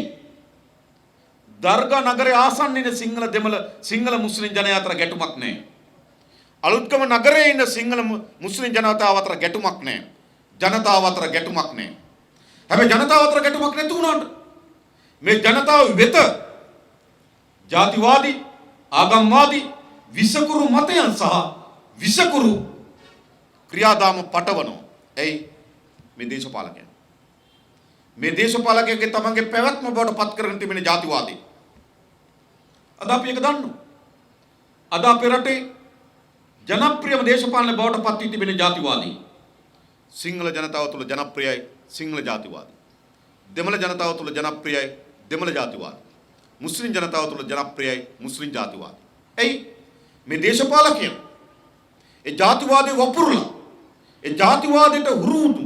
දර්ගා නගරයේ ආසන්නයේ සිංහල දෙමළ සිංහල මුස්ලිම් ජනයා අතර ගැටුමක් නැහැ. අලුත්ගම නගරයේ ඉන්න සිංහල මුස්ලිම් ජනතාව අතර ගැටුමක් නැහැ. ජනතාව අතර ගැටුමක් නැහැ. හැබැයි ජනතාව අතර ගැටුමක් නැති වුණාට මේ ජනතාව වෙත ජාතිවාදී ආගම්වාදී විසකුරු මතයන් සහ විසකුරු ක්‍රියාදාම පටවනවා. එයි මේ දේශපාලකයන්. මේ දේශපාලකයන්ගේ තමන්ගේ පැවැත්ම බවට පත් කරගෙන තිබෙන ජාතිවාදී. අද අපි ඒක දන්නවා. අද අපේ රටේ ජනප්‍රියම දේශපාලන බවට පත් වී තිබෙන ජාතිවාදී. සිංහල ජනතාව තුළ ජනප්‍රියයි සිංහල ජාතිවාදී. දෙමළ ජනතාව තුළ ජනප්‍රියයි දෙමළ ජාතිවාදී. මුස්ලිම් ජනතාව තුළ ජනප්‍රියයි මුස්ලිම් ජාතිවාදී. එයි මේ දේශපාලකයන් ඒ ජාතිවාදී වපුරලා ඒ ජාතිවාදයට හුරුුතු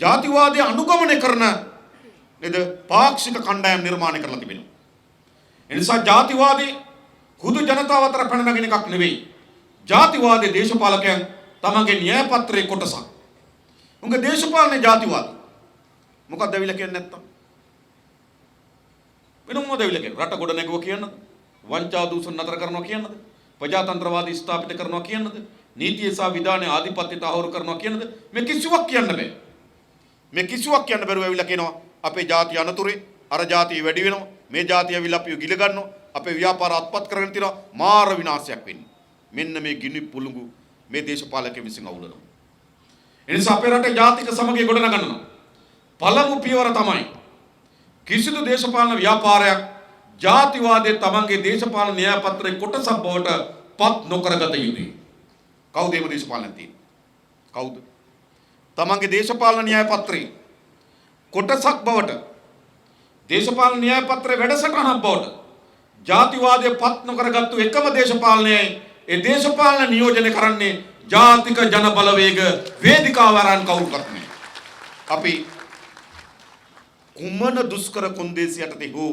ජාතිවාදය අනුගමනය කරන නේද පාක්ෂික කණ්ඩායම් නිර්මාණය කරලා තිබෙනවා. ඒ නිසා ජාතිවාදී හුදු ජනතාව අතර පැන නගින එකක් නෙවෙයි. ජාතිවාදී දේශපාලකයන් තමන්ගේ න්‍යාය පත්‍රයේ කොටසක්. උන්ගේ දේශපාලනේ ජාතිවාදී. මොකක්ද ඇවිල්ලා කියන්නේ නැත්තම්? වෙන මොකද ඇවිල්ලා කියන්නේ? රට ගොඩ නැගුවා කියන්නද? වංචා දූෂණ නතර කරනවා කියන්නද? ප්‍රජාතන්ත්‍රවාදී ස්ථාපිත කරනවා කියන්නද? නීතිය සහ විධානයේ ආධිපත්‍යය තහවුරු කරනවා කියන්නද? මේ කිසිවක් කියන්න බෑ. මේ කිසිවක් කියන්න බැරුව ඇවිල්ලා කියනවා අපේ ජාතිය අනතුරේ අර ජාතිය වැඩි වෙනවා. මේ ජාතිය ඇවිල්ලා අපිව ගිල ගන්නවා. අපේ ව්‍යාපාර අත්පත් කරගෙන තියනවා. මාර විනාශයක් වෙන්නේ. මෙන්න මේ ගිනි පුළඟු මේ දේශපාලකයන් විසින් අවුලනවා. ඒ නිසා අපේ රටේ ජාතික සමගිය ගොඩනගනවා. පළමු පියවර තමයි කිසිදු දේශපාලන ව්‍යාපාරයක් ජාතිවාදයේ තමන්ගේ දේශපාලන න්‍යාය පත්‍රයේ කොටසක් බවට පත් නොකරගත යුතුයි. කවුද මේ දේශපාලනය තියෙන්නේ? කවුද? තමන්ගේ දේශපාලන න්‍යාය පත්‍රයේ කොටසක් බවට දේශපාලන න්‍යාය පත්‍රයේ වැඩසටහනක් බවට ජාතිවාදය පත් නොකරගත්තු එකම දේශපාලනයයි ඒ දේශපාලන නියෝජනය කරන්නේ ජාතික ජන බලවේග වේදිකාව ආරන් කවුරුත් නැහැ. අපි කුමන දුෂ්කර කොන්දේසි යටතේ හෝ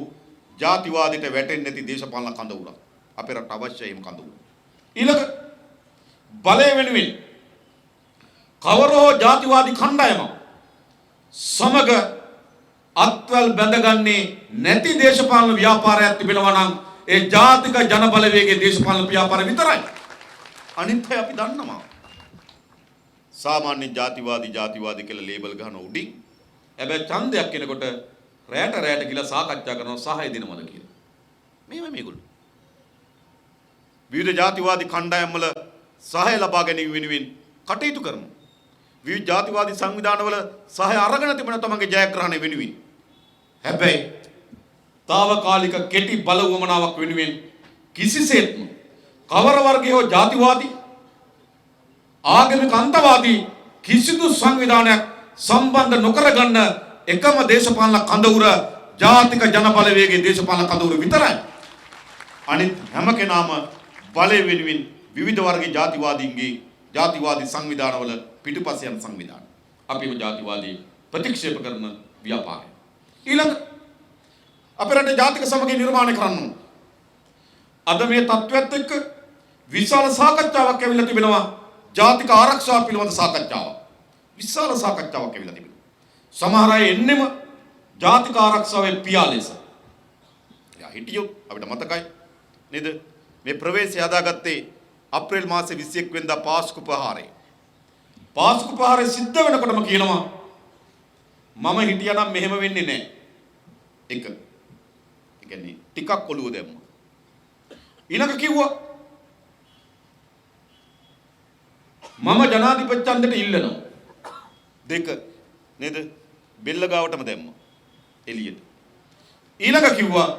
ජාතිවාදයට වැටෙන්නේ නැති දේශපාලන කඳවුරක් අපේ රට අවශ්‍යයි. එම කඳවුර ඊළඟ බලය වෙනුවෙන් කවර හෝ ජාතිවාදී කණ්ඩායම සමග අත්වල් බැඳගන්නේ නැති දේශපාලන ව්‍යාපාරයක් තිබෙනවා නම් ඒ ජාතික ජන බලවේගයේ දේශපාලන ව්‍යාපාරය විතරයි. අනිත් අය අපි දන්නවා. සාමාන්‍ය ජාතිවාදී කියලා ලේබල් ගන්න උඩින් හැබැයි ඡන්දයක් කෙනකොට රැට කියලා සාකච්ඡා කරනවා සහාය දෙනවද කියලා. මේගොල්ලෝ විවිධ ජාතිවාදී කණ්ඩායම් වල සහාය ලබා ගැනීම වෙනුවෙන් කටයුතු කරනවා. විවිධ ජාතිවාදී සංවිධානවල සහාය අරගෙන තිබෙන තමන්ගේ ජයග්‍රහණය වෙනුවෙන්. හැබැයි తాවකාලික කෙටි බල වමනාවක් වෙනුවෙන් කිසිසේත්ම කවර වර්ගයේ හෝ ජාතිවාදී ආගමික අන්තවාදී කිසිදු සංවිධානයක් සම්බන්ධ නොකර ගන්න එකම දේශපාලන කඳවුර ජාතික ජන බලවේගයේ දේශපාලන කඳවුර විතරයි. අනිත් හැම කෙනාම බලය වෙනුවෙන් විවිධ වර්ගයේ ජාතිවාදීන්ගේ ජාතිවාදී සංවිධානවල පිටුපස යන සංවිධාන. අපිම ජාතිවාදී ප්‍රතික්ෂේප කරන ව්‍යාපාරය. ඊළඟ අපේ රටේ ජාතික සමගිය නිර්මාණය කරන්න ඕන. අද මේ තත්ත්වයට එක්ක විශාල සාකච්ඡාවක් ඇවිල්ලා තිබෙනවා. ජාතික ආරක්ෂාව පිළිබඳ සාකච්ඡාවක්. විශාල සාකච්ඡාවක් ඇවිල්ලා තිබෙනවා. සමහර අය එන්නෙම ජාතික ආරක්ෂාවේ පියා ලෙස. යා හිටියොත් අපිට මතකයි නේද? මේ ප්‍රවේශය හදාගත්තේ අප්‍රේල් මාසේ 21 වෙනිදා පාස්කු ප්‍රහාරය. පාස්කු ප්‍රහාරය සිද්ධ වෙනකොටම කියනවා මම හිටියානම් මෙහෙම වෙන්නේ නැහැ. එක. ඒ කියන්නේ ටිකක් ඔළුව දැම්මා. ඊළඟ කිව්වා මම ජනාධිපති ඡන්දෙට ඉල්ලනවා. දෙක නේද? බෙල්ල ගාවටම දැම්මා. එළියට. ඊළඟ කිව්වා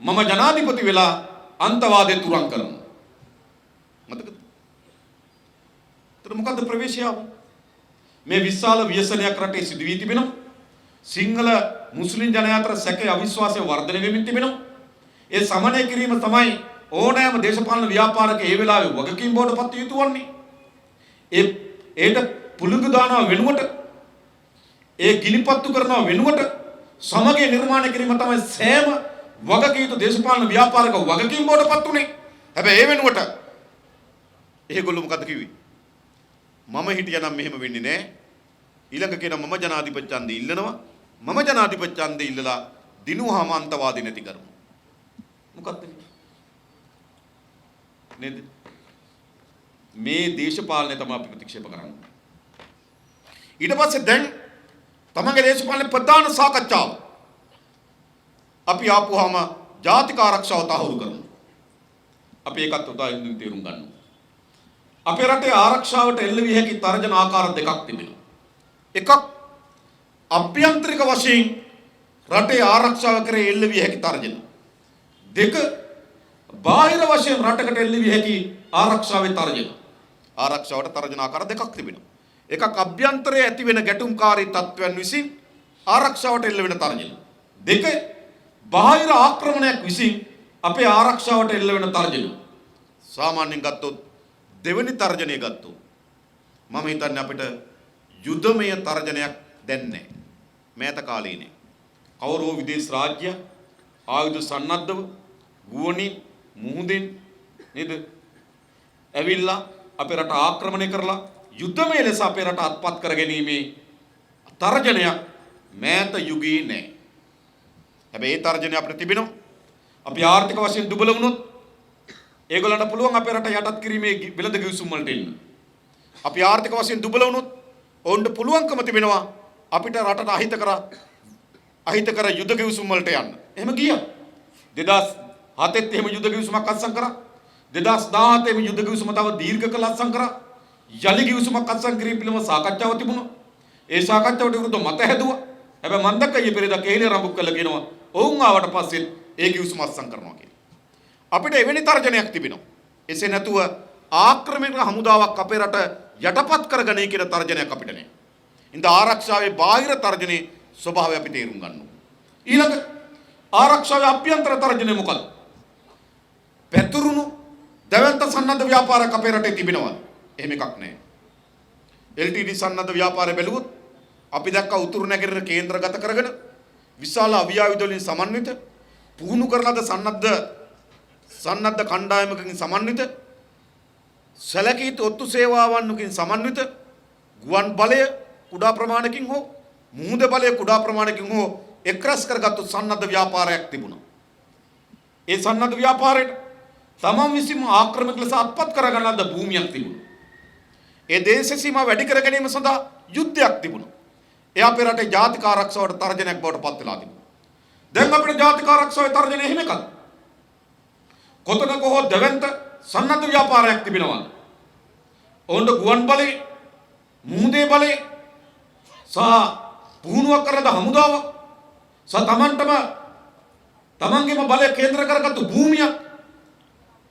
මම ජනාධිපති වෙලා අන්තවාදේ තුරන් කරනවා. මතකද? ඒතර මොකද්ද ප්‍රවේශයාව? මේ විශාල ව්‍යසනයක් රටේ සිදු වී තිබෙනවා. සිංහල මුස්ලිම් ජනයා අතර සැකේ අවිශ්වාසය වර්ධනය වෙමින් තිබෙනවා. ඒ සමනය කිරීම තමයි ඕනෑම දේශපාලන ව්‍යාපාරක ඒ වෙලාවේ වගකීම් බවට පත් යුතු වන්නේ. ඒට පුළුඟු දානවා වෙනුවට ඒ ගිනිපත්තු කරනවා වෙනුවට සමගිය නිර්මාණය කිරීම තමයි සෑම වගකීතු දේශපාලන ව්‍යාපාරක වගකීම් බවට පත් උනේ. හැබැයි ඒ වෙනුවට ඒගොල්ලෝ මොකද කිව්වේ? මම හිටියනම් මෙහෙම වෙන්නේ නැහැ. ඊළඟ කියන මම ජනාධිපති ඡන්දෙ ඉල්ලනවා. මම ජනාධිපති ඡන්දෙ ඉල්ලලා දිනුවාම අන්තවාදී නැති කරමු. මොකක්ද නේද? මේ දේශපාලනය තමයි අපි ප්‍රතික්ෂේප කරන්නේ. ඊට පස්සේ දැන් තමන්ගේ දේශපාලන ප්‍රධාන සාකච්ඡාව අපි ආපුවාම ජාතික ආරක්ෂාව තහවුරු කරනවා. අපි ඒකත් උදාහරණයක් තේරුම් ගන්නවා. අපේ රටේ ආරක්ෂාවට එල්ල විය හැකි තර්ජන ආකාර දෙකක් තිබෙනවා. එකක් අභ්‍යන්තරික වශයෙන් රටේ ආරක්ෂාව කරේ එල්ල විය හැකි තර්ජන. දෙක බාහිර වශයෙන් රටකට එල්ල විය හැකි ආරක්ෂාවේ තර්ජන. ආරක්ෂාවට තර්ජන ආකාර දෙකක් තිබෙනවා. එකක් අභ්‍යන්තරයේ ඇති වෙන ගැටුම්කාරී තත්ත්වයන් විසින් ආරක්ෂාවට එල්ල වෙන තර්ජන. දෙක බාහිර ආක්‍රමණයක් විසින් අපේ ආරක්ෂාවට එල්ල වෙන තර්ජන. සාමාන්‍යයෙන් ගත්තොත් දෙවෙනි තර්ජනය ගත්තොත් මම හිතන්නේ අපිට යුදමය තර්ජනයක් දැන් නැහැ. මෑත කාලේ නේ. කවරෝ විදේශ රාජ්‍ය ආයුධ සන්නද්ධව ගුවනින් මුහුදෙන් නේද ඇවිල්ලා අපේ රට ආක්‍රමණය කරලා යුද්ධමය ලෙස අපේ රට අත්පත් කර ගැනීමේ තර්ජනයක් මෑත යුගයේ නැහැ. හැබැයි ඒ තර්ජනය අපිට තිබෙනවා. අපි ආර්ථික වශයෙන් දුබල වුණොත් ඒගොල්ලන්ට පුළුවන් අපේ රට යටත් කිරීමේ වෙළඳ කිවිසුම් වලට එන්න. අපි ආර්ථික වශයෙන් දුබල වුණොත් ඔවුන්ට පුළුවන්කම තිබෙනවා අපිට රටට අහිතකර යුද කිවිසුම් වලට යන්න. එහෙම ගියා. 2007 එහෙම යුද කිවිසුමක් අත්සන් කරා. 2017 එහෙම යුද කිවිසුම තව දීර්ඝ කළ අත්සන් කරා. යලි කිවිසුමක් අත්සන් කිරීම පිළිබඳ සාකච්ඡාවක් තිබුණා. ඒ සාකච්ඡාවට විරුද්ධව මත හැදුවා. හැබැයි මන් දැක්කේ පෙරේදා කේලේ රඹුක් කළා කියනවා. ඔවුන් ආවට පස්සේ ඒ කිවිසුම අත්සන් කරනවා කියලා. අපිට එවැනි තර්ජනයක් තිබෙනවා. එසේ නැතුව ආක්‍රමණික හමුදාවක් අපේ රට යටපත් කරගන්නේ කියන තර්ජනයක් අපිට නැහැ. ඉඳ ආරක්ෂාවේ බාහිර තර්ජනයේ ස්වභාවය අපි තේරුම් ගන්න ඕනේ. ඊළඟ ආරක්ෂාවේ අභ්‍යන්තර තර්ජනය මොකක්ද? පැතුරුණු දැවැන්ත සන්නද්ධ ව්‍යාපාරයක් අපේ රටේ තිබෙනවද? එහෙම එකක් නැහැ. LTT සන්නද්ධ ව්‍යාපාරය බැලුවොත් අපි දැක්ක උතුරු නැගෙනහිර කේන්ද්‍රගත කරගෙන විශාල අවියාවිද වලින් සමන්විත පුහුණු කරලද සන්නද්ධ කණ්ඩායමකින් සමන්විත සැලකීත ඔත්තු සේවාවන්කින් සමන්විත ගුවන් බලය කුඩා ප්‍රමාණයකින් හෝ මුහුද බලය කුඩා ප්‍රමාණයකින් හෝ එක්රැස් කරගත්තු සන්නද්ධ ව්‍යාපාරයක් තිබුණා. ඒ සන්නද්ධ ව්‍යාපාරයට තමන් විසින්ම ආක්‍රමක ලෙස අත්පත් කරගන්න ලද භූමියක් තිබුණා. ඒ දේශ සීමා වැඩි කර ගැනීම සඳහා යුද්ධයක් තිබුණා. ඒ අපේ රටේ ජාතික ආරක්ෂාවට තර්ජනයක් බවට පත් වෙලා තිබුණා. දැන් අපේ ජාතික ආරක්ෂාවේ තර්ජනය එහෙම එකක්. කොතනක හෝ දැවැන්ත සන්නද්ධ ව්‍යාපාරයක් තිබෙනවා. ඔවුන්ට ගුවන් බලය, මුහුදේ බලය සහ පුහුණුවක් කරන හමුදාව සහ තමන්ගේම බලය කේන්ද්‍ර කරගත්තු භූමියක්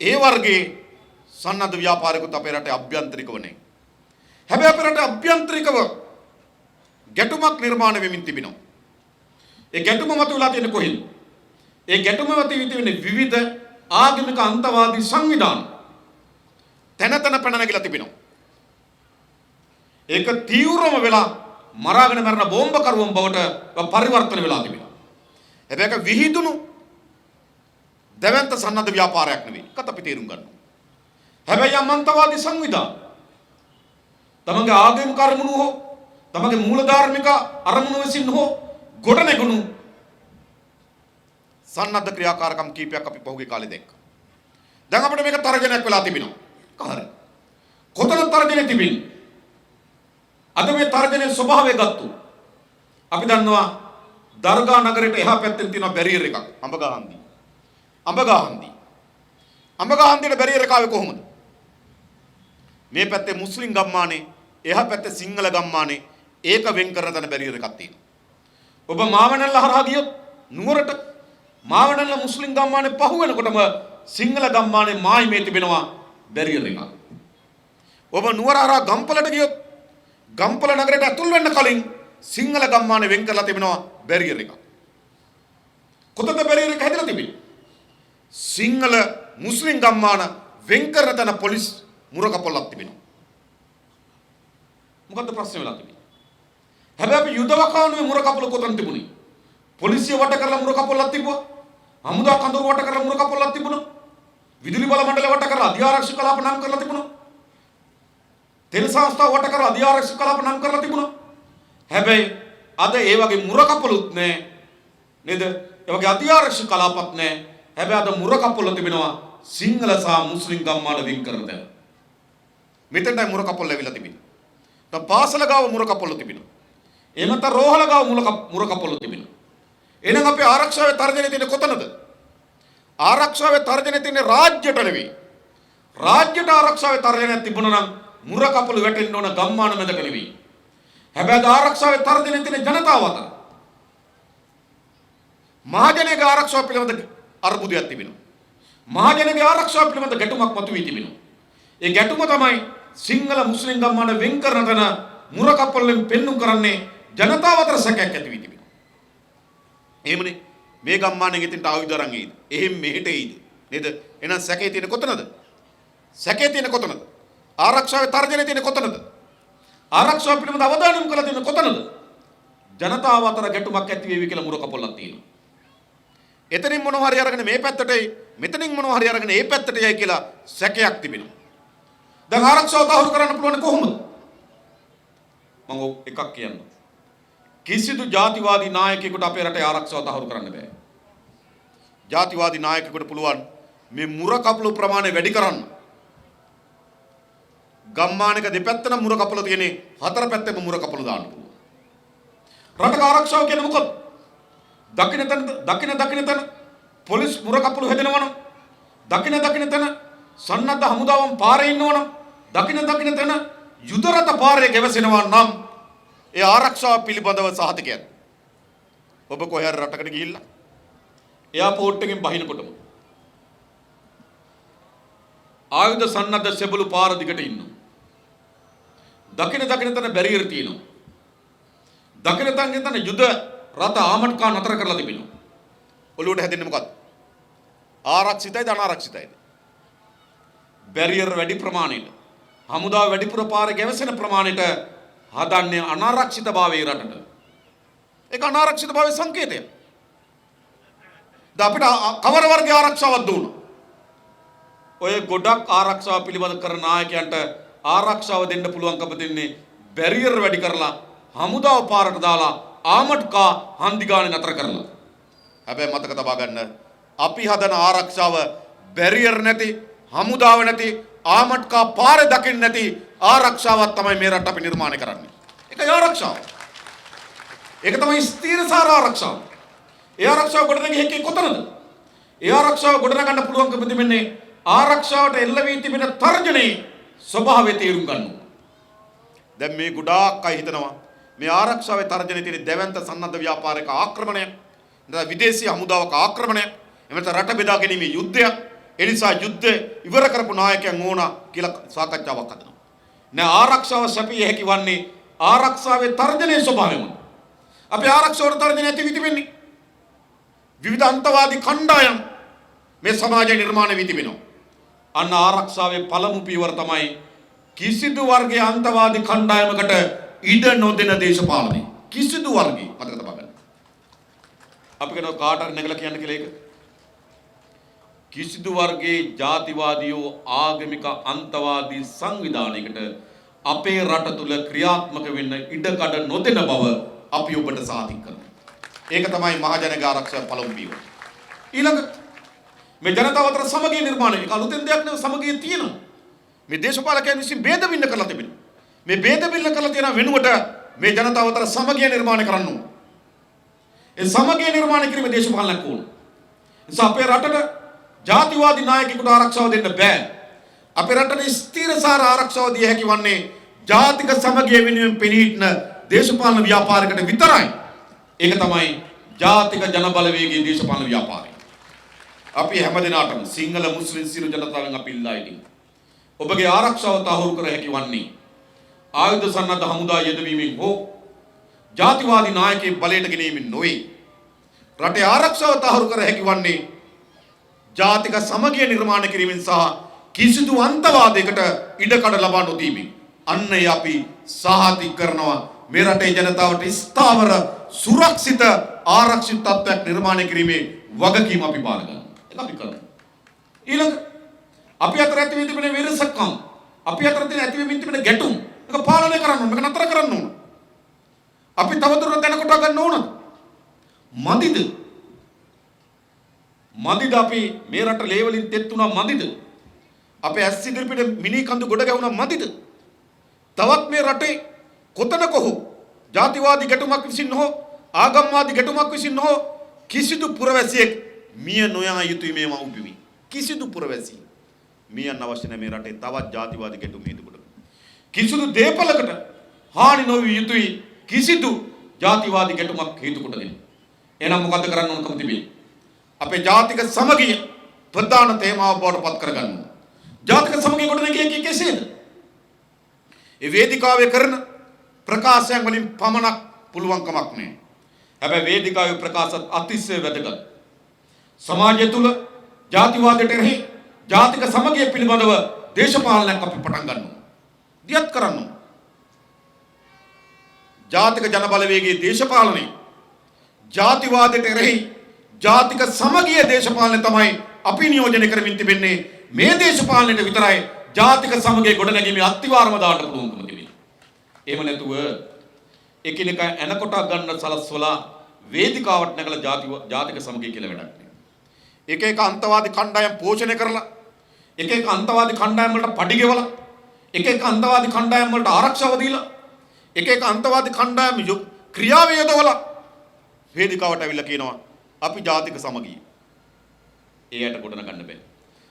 ඒ වර්ගයේ සන්නද්ධ ව්‍යාපාරිකුත් අපේ රටේ අභ්‍යන්තරිකව නැහැ. හැබැයි අපේ රටේ අභ්‍යන්තරිකව ගැටුමක් නිර්මාණය වෙමින් තිබෙනවා. ඒ ගැටුම මතුවලා තියෙන කොහෙද? ඒ ගැටුම මතුවී තියෙන විවිධ ආගමික අන්තවාදී සංවිධාන තැන පැන නැගිලා තිබෙනවා. ඒක තීව්‍රම වෙලා මරාගෙන මරන බෝම්බ කරුවන් බවට පරිවර්තන වෙලා තිබෙනවා. හැබැයි ඒක විහිදුණු දැවැන්ත සන්නද්ධ ව්‍යාපාරයක් නෙවෙයි. කත අපි තේරුම් ගන්න. හැබැයි අන්තවාදී සංවිධාන තමන්ගේ ආගමික අරමුණු හෝ තමන්ගේ මූලධාර්මික අරමුණු විසින් හෝ ගොඩනැගුණු සන්නද්ධ ක්‍රියාකාරකම් කීපයක් අපි පහුගිය කාලේ දැක්කා. දැන් අපිට මේක තර්ජනයක් වෙලා තිබෙනවා. කාරණා. කොතන තර්ජනය තිබෙන්නේ? අද මේ තර්ජනයේ ස්වභාවය ගත්තු. අපි දන්නවා දර්ගා නගරයට එහා පැත්තෙන් තියෙන බැරියර් එකක්. අඹගහන්දියට බැරියර් එක ආවේ කොහොමද? මේ පැත්තේ මුස්ලිම් ගම්මානේ, එහා පැත්තේ සිංහල ගම්මානේ ඒක වෙන් කරන තැන බැරියර් එකක් තියෙනවා. ඔබ මාවනල්ල හරහා ගියොත් නුවරට මාවනල්ල මුස්ලිම් ගම්මානේ පහු වෙනකොටම සිංහල ගම්මානේ මායිමේ තිබෙනවා බැරියර් එකක්. ඔබ නුවර හරහා ගම්පලට ගියොත් ගම්පල නගරයට ඇතුල් වෙන්න කලින් සිංහල ගම්මානේ වෙන් කරලා තිබෙනවා බැරියර් එකක්. කොතනද බැරියර් එක හැදලා තිබෙන්නේ? සිංහල මුස්ලිම් ගම්මාන වෙන් කරන තැන පොලිස් මුරකපොල්ලක් තිබෙනවා. මොකද්ද ප්‍රශ්නේ වෙලා තිබෙන්නේ? හැබැයි අපි යුද වකානුවේ මුරකපොළ කොතන තිබුණේ? පොලිසිය වට කරලා මුරකපොල්ලක් තිබුවා. හමුදා කඳවුර වට කරලා මුරකපොල්ලක් තිබුණා. විදුලි බල මණ්ඩලය වට කරලා අධිආරක්ෂක කලාප නම් කරලා තිබුණා. තෙල් සංස්ථාව වට කරලා අධිආරක්ෂක කලාප නම් කරලා තිබුණා. හැබැයි අද ඒ වගේ මුරකපොළුත් නැහැ. නේද? ඒ වගේ අධිආරක්ෂක කලාපත් නැහැ. හැබැයි අද මුරකපොළ තිබෙනවා සිංහල සහ මුස්ලිම් ගම්මාන වෙන් කරන තැන. මෙතනයි මුරකපොළ ඇවිල්ලා තිබෙන්නේ. දැන් පාසල ගාව මුරකපොළ තිබෙනවා. එහෙම නැත්නම් රෝහල ගාව මුරකපොළ තිබෙනවා. එහෙනම් අපේ ආරක්ෂාවේ තර්ජනය තියෙන්නේ කොතනද? ආරක්ෂාවේ තර්ජනය තියෙන්නේ රාජ්‍යයට නෙවෙයි. රාජ්‍යයට ආරක්ෂාවේ තර්ජනයක් තිබුණා නම් මුරකපොළ වැටෙන්න ඕන ගම්මාන මැදක නෙවෙයි. හැබැයි ආරක්ෂාවේ තර්ජනය තියෙන්නේ ජනතාව අතර. මහජනගේ ආරක්ෂාව පිළිබඳ අර්බුදයක් තිබෙනවා. මහජනගේ ආරක්ෂාව පිළිබඳ ගැටුමක් මතුවී තිබෙනවා. ඒ ගැටුම තමයි සිංහල මුස්ලිම් ගම්මාන වෙන් කරන තැන මුරකපොළෙන් පෙන්නුම් කරන්නේ ජනතාව අතර සැකයක් ඇති වී තිබෙනවා. එහෙමනේ මේ ගම්මානෙන් එතෙන්ට ආයුධ අරන් එයිද? එහෙම මෙහෙට එයිද? නේද? එහෙනම් සැකේ තියෙන්නේ කොතනද? සැකේ තියෙන්නේ කොතනද? ආරක්ෂාවේ තර්ජනයේ තියෙන්නේ කොතනද? ආරක්ෂාව පිළිබඳ අවධානය යොමු කරලා තියෙන්නේ කොතනද? ජනතාව අතර ගැටුමක් ඇති වේවි කියලා මුරකපොළක් තියෙනවා. එතනින් මොනවා හරි අරගෙන මේ පැත්තටයි මෙතනින් මොනවා හරි අරගෙන මේ පැත්තට යයි කියලා සැකයක් තිබෙනවා. දැන් ආරක්ෂාව තහවුරු කරන්න පුළුවන් කොහොමද? මම එකක් කියන්නම්. කිසිදු ජාතිවාදී නායකයෙකුට අපේ රටේ ආරක්ෂාව තහවුරු කරන්න බෑ. ජාතිවාදී නායකයෙකුට පුළුවන් මේ මුරකපොළ ප්‍රමාණය වැඩි කරන්න. ගම්මානක දෙපැත්තම මුරකපොළ තියෙන්නේ හතර පැත්තෙම මුරකපොළ දාන්න පුළුවන්. රටක ආරක්ෂාව කියන්නේ මොකද? දකින තැන පොලිස් මුරකපොළ හැදෙනවා නම් දකින තැන සන්නද්ධ හමුදාවන් පාරේ ඉන්නවා නම් දකින තැන යුද රථ පාරේ ගැවසෙනවා නම් ඒ ආරක්ෂාව පිළිබඳව සහතිකයක්. ඔබ කොහේ හරි රටකට ගිහිල්ලා එයාපෝට් එකෙන් බහිනකොටම ආයුධ සන්නද්ධ සෙබළු පාර දිගට ඉන්නවා. දකින තැන බැරියර් තියෙනවා. දකින තන් යුද රථ ආමඩ්කා නතර කරලා තිබෙනවා. ඔළුවට හැදෙන්නේ මොකක්ද? ආරක්ෂිතයිද අනාරක්ෂිතයිද? බැරියර් වැඩි ප්‍රමාණයට හමුදාව වැඩිපුර පාරේ ගැවසෙන ප්‍රමාණයට හදන්නේ අනාරක්ෂිතභාවයේ රටට. ඒක අනාරක්ෂිතභාවයේ සංකේතයක්. අපිට කවර වර්ගයේ ආරක්ෂාවක් දුන්නා? ඔය ගොඩක් ආරක්ෂාව පිළිබඳ කරන නායකයන්ට ආරක්ෂාව දෙන්න පුළුවන්කම දෙන්නේ බැරියර් වැඩි කරලා හමුදාව පාරට දාලා ආමඩ්කා හන්දි ගානේ නතර කරලා. හැබැයි මතක තබා ගන්න අපි හදන ආරක්ෂාව බැරියර් නැති හමුදාව නැති ආමඩ්කා පාරේ දකින්න නැති ආරක්ෂාවක් තමයි මේ රට අපි නිර්මාණය කරන්නේ. ඒකයි ආරක්ෂාව. ඒක තමයි ස්ථීරසාර ආරක්ෂාව. ඒ ආරක්ෂාව ගොඩනැගී හැකේ කොතනද? ඒ ආරක්ෂාව ගොඩනගන්න පුළුවන්කම තිබෙන්නේ ආරක්ෂාවට එල්ල වී තිබෙන තර්ජනයේ ස්වභාවය තේරුම් ගන්න ඕන. දැන් මේ ගොඩාක් අය හිතනවා මේ ආරක්ෂාවේ තර්ජනයේ තියෙන දෙවන්ත සන්නද්ධ ව්‍යාපාරික ආක්‍රමණයක්, නැත්නම් විදේශී හමුදාවක ආක්‍රමණයක්, එහෙම නැත්නම් රට බෙදා ගැනීමේ යුද්ධයක්. ඒ නිසා යුද්ධ ඉවර කරපු නායකයන් ඕන කියලා සාකච්ඡාවක් හදනවා. නෑ ආරක්ෂාව සැපිය හැකි වන්නේ ආරක්ෂාවේ තර්ජනයේ ස්වභාවයම. අපි ආරක්ෂාවට තර්ජනය ඇති වී තිබෙන්නේ විවිධ අන්තවාදී කණ්ඩායම් මේ සමාජය නිර්මාණය වී තිබෙනවා. අන්න ආරක්ෂාවේ පළමු පියවර තමයි කිසිදු වර්ගයේ අන්තවාදී කණ්ඩායමකට ඉඩ නොදෙන දේශපාලනය. කිසිදු වර්ගයේ මතක තබා ගන්න. අපි කියනවා කාට හරි නැගලා කියන්න කියලා ඒක. කිසිදු වර්ගයේ ජාතිවාදීෝ ආගමික අන්තවාදී සංවිධානයකට අපේ රට තුල ක්‍රියාත්මක වෙන්න ඉඩකඩ නොදෙන බව අපි ඔබට සාතික කරනවා. ඒක තමයි මහජනක ආරක්ෂාව පළමු පියවර. ඊළඟ මේ ජනතාව අතර සමගිය නිර්මාණය. ඒක අලුතෙන් දෙයක් නෙවෙයි, සමගිය තියෙනවා. මේ දේශපාලකයන් විසින් ભેද බින්න කරලා තිබෙනවා. මේ ભેද බින්න කරලා තියෙන වෙනුවට මේ ජනතාව අතර සමගිය නිර්මාණය කරන්න ඕන. ඒ සමගිය නිර්මාණය කිරීමේ දේශපාලනයක් ඕන. නිසා අපේ රටට ජාතිවාදී නායකයෙකුට ආරක්ෂාව දෙන්න බෑ. අපේ රටට ස්ථිරසාර ආරක්ෂාව දිය හැකි වන්නේ ජාතික සමගිය වෙනුවෙන් පිළිහිටන දේශපාලන ව්‍යාපාරයකට විතරයි. ඒක තමයි ජාතික ජන බලවේගයේ දේශපාලන ව්‍යාපාරය. අපි හැමදෙනාටම සිංහල මුස්ලිම් සියලු ජනතාවෙන් අපි ඉල්ලා සිටිනවා. ඔබගේ ආරක්ෂාව තහවුරු කර හැකි වන්නේ ආයුධ සන්නද්ධ හමුදා යෙදවීමෙන් හෝ ජාතිවාදී නායකයෙක් බලයට ගැනීමෙන් නොවේ. රටේ ආරක්ෂාව තහවුරු කර හැකි වන්නේ ජාතික සමගිය නිර්මාණය කිරීමෙන් සහ කිසිදු අන්තවාදයකට ඉඩකඩ ලබා නොදීමෙන්. අන්න අපි සාහතික කරනවා මේ රටේ ජනතාවට ස්ථාවර සුරක්ෂිත ආරක්ෂිත තත්ත්වයක් නිර්මාණය කිරීමේ වගකීම අපි පාල ගන්නවා. ඒක අපි කරනවා. ඊළඟ අපි අතර ඇති වෙන තිබෙන වෙනසක්කම්, අපි අතර තියෙන ඇති වෙමින් තිබෙන ගැටුම් මේක පාලනය කරන්න ඕන. මේක නතර කරන්න ඕන. අපි තවදුරටත් දැනකොට ගන්න ඕන. මදිද? මදිද අපි මේ රට ලේවලින් තෙත් උනා මදිද? අපේ ඇස් ඉදිරිපිට මිනි කඳු ගොඩ ගැවුණා මදිද? තවත් මේ රටේ කොතනක හෝ ජාතිවාදී ගැටුමක් විසින් හෝ ආගම්වාදී ගැටුමක් විසින් හෝ කිසිදු පුරවැසියෙක් මිය නොයා යුතුයි මේ මව්පිවි. කිසිදු පුරවැසියෙක් මියන්න අවශ්‍ය නැහැ මේ රටේ තවත් ජාතිවාදී ගැටුම් හේතුකොට. කිසිදු දේපලකට හානි නොවිය යුතුයි කිසිදු ජාතිවාදී ගැටුමක් හේතු කොටගෙන. එහෙනම් මොකද කරන්න ඕනකම තිබෙන්නේ? අපේ ජාතික සමගිය ප්‍රධාන තේමාව බවට පත් කරගන්න ඕන. ජාතික සමගිය ගොඩනැගෙන්නේ කෙසේද? ඒ වේදිකාවේ කරන ප්‍රකාශයන් වලින් පමණක් පුළුවන් කමක් නැහැ. හැබැයි වේදිකාවේ ප්‍රකාශත් අතිශය වැදගත්. සමාජය තුල ජාතිවාදයට එරෙහි ජාතික සමගිය පිළිබඳව දේශපාලනයක් අපි පටන් ගන්නවා. දියත් කරනවා. ජාතික ජන බලවේගයේ දේශපාලනය ජාතිවාදයට එරෙහි ජාතික සමගිය දේශපාලනය තමයි අපි නියෝජනය කරමින් තිබෙන්නේ. මේ දේශපාලනයට විතරයි ජාතික සමගිය ගොඩනැගීමේ අත්විවරම දාන්න පුළුවන්කම තිබෙන්නේ. එහෙම නැතුව එකිනෙකා එනකොට ගන්න සලස්වලා වේදිකාවට නැගලා ජාතික සමගිය කියලා වැඩක් නෑ. එක එක අන්තවාදී කණ්ඩායම් පෝෂණය කරලා එක එක අන්තවාදී කණ්ඩායම් වලට පඩි ගෙවලා එක එක අන්තවාදී කණ්ඩායම් වලට ආරක්ෂාව දීලා එක එක අන්තවාදී කණ්ඩායම් ක්‍රියාවේ යොදවලා වේදිකාවට අවිල්ලා කියනවා අපි ජාතික සමගිය. එයට ගොඩනගන්න බෑ.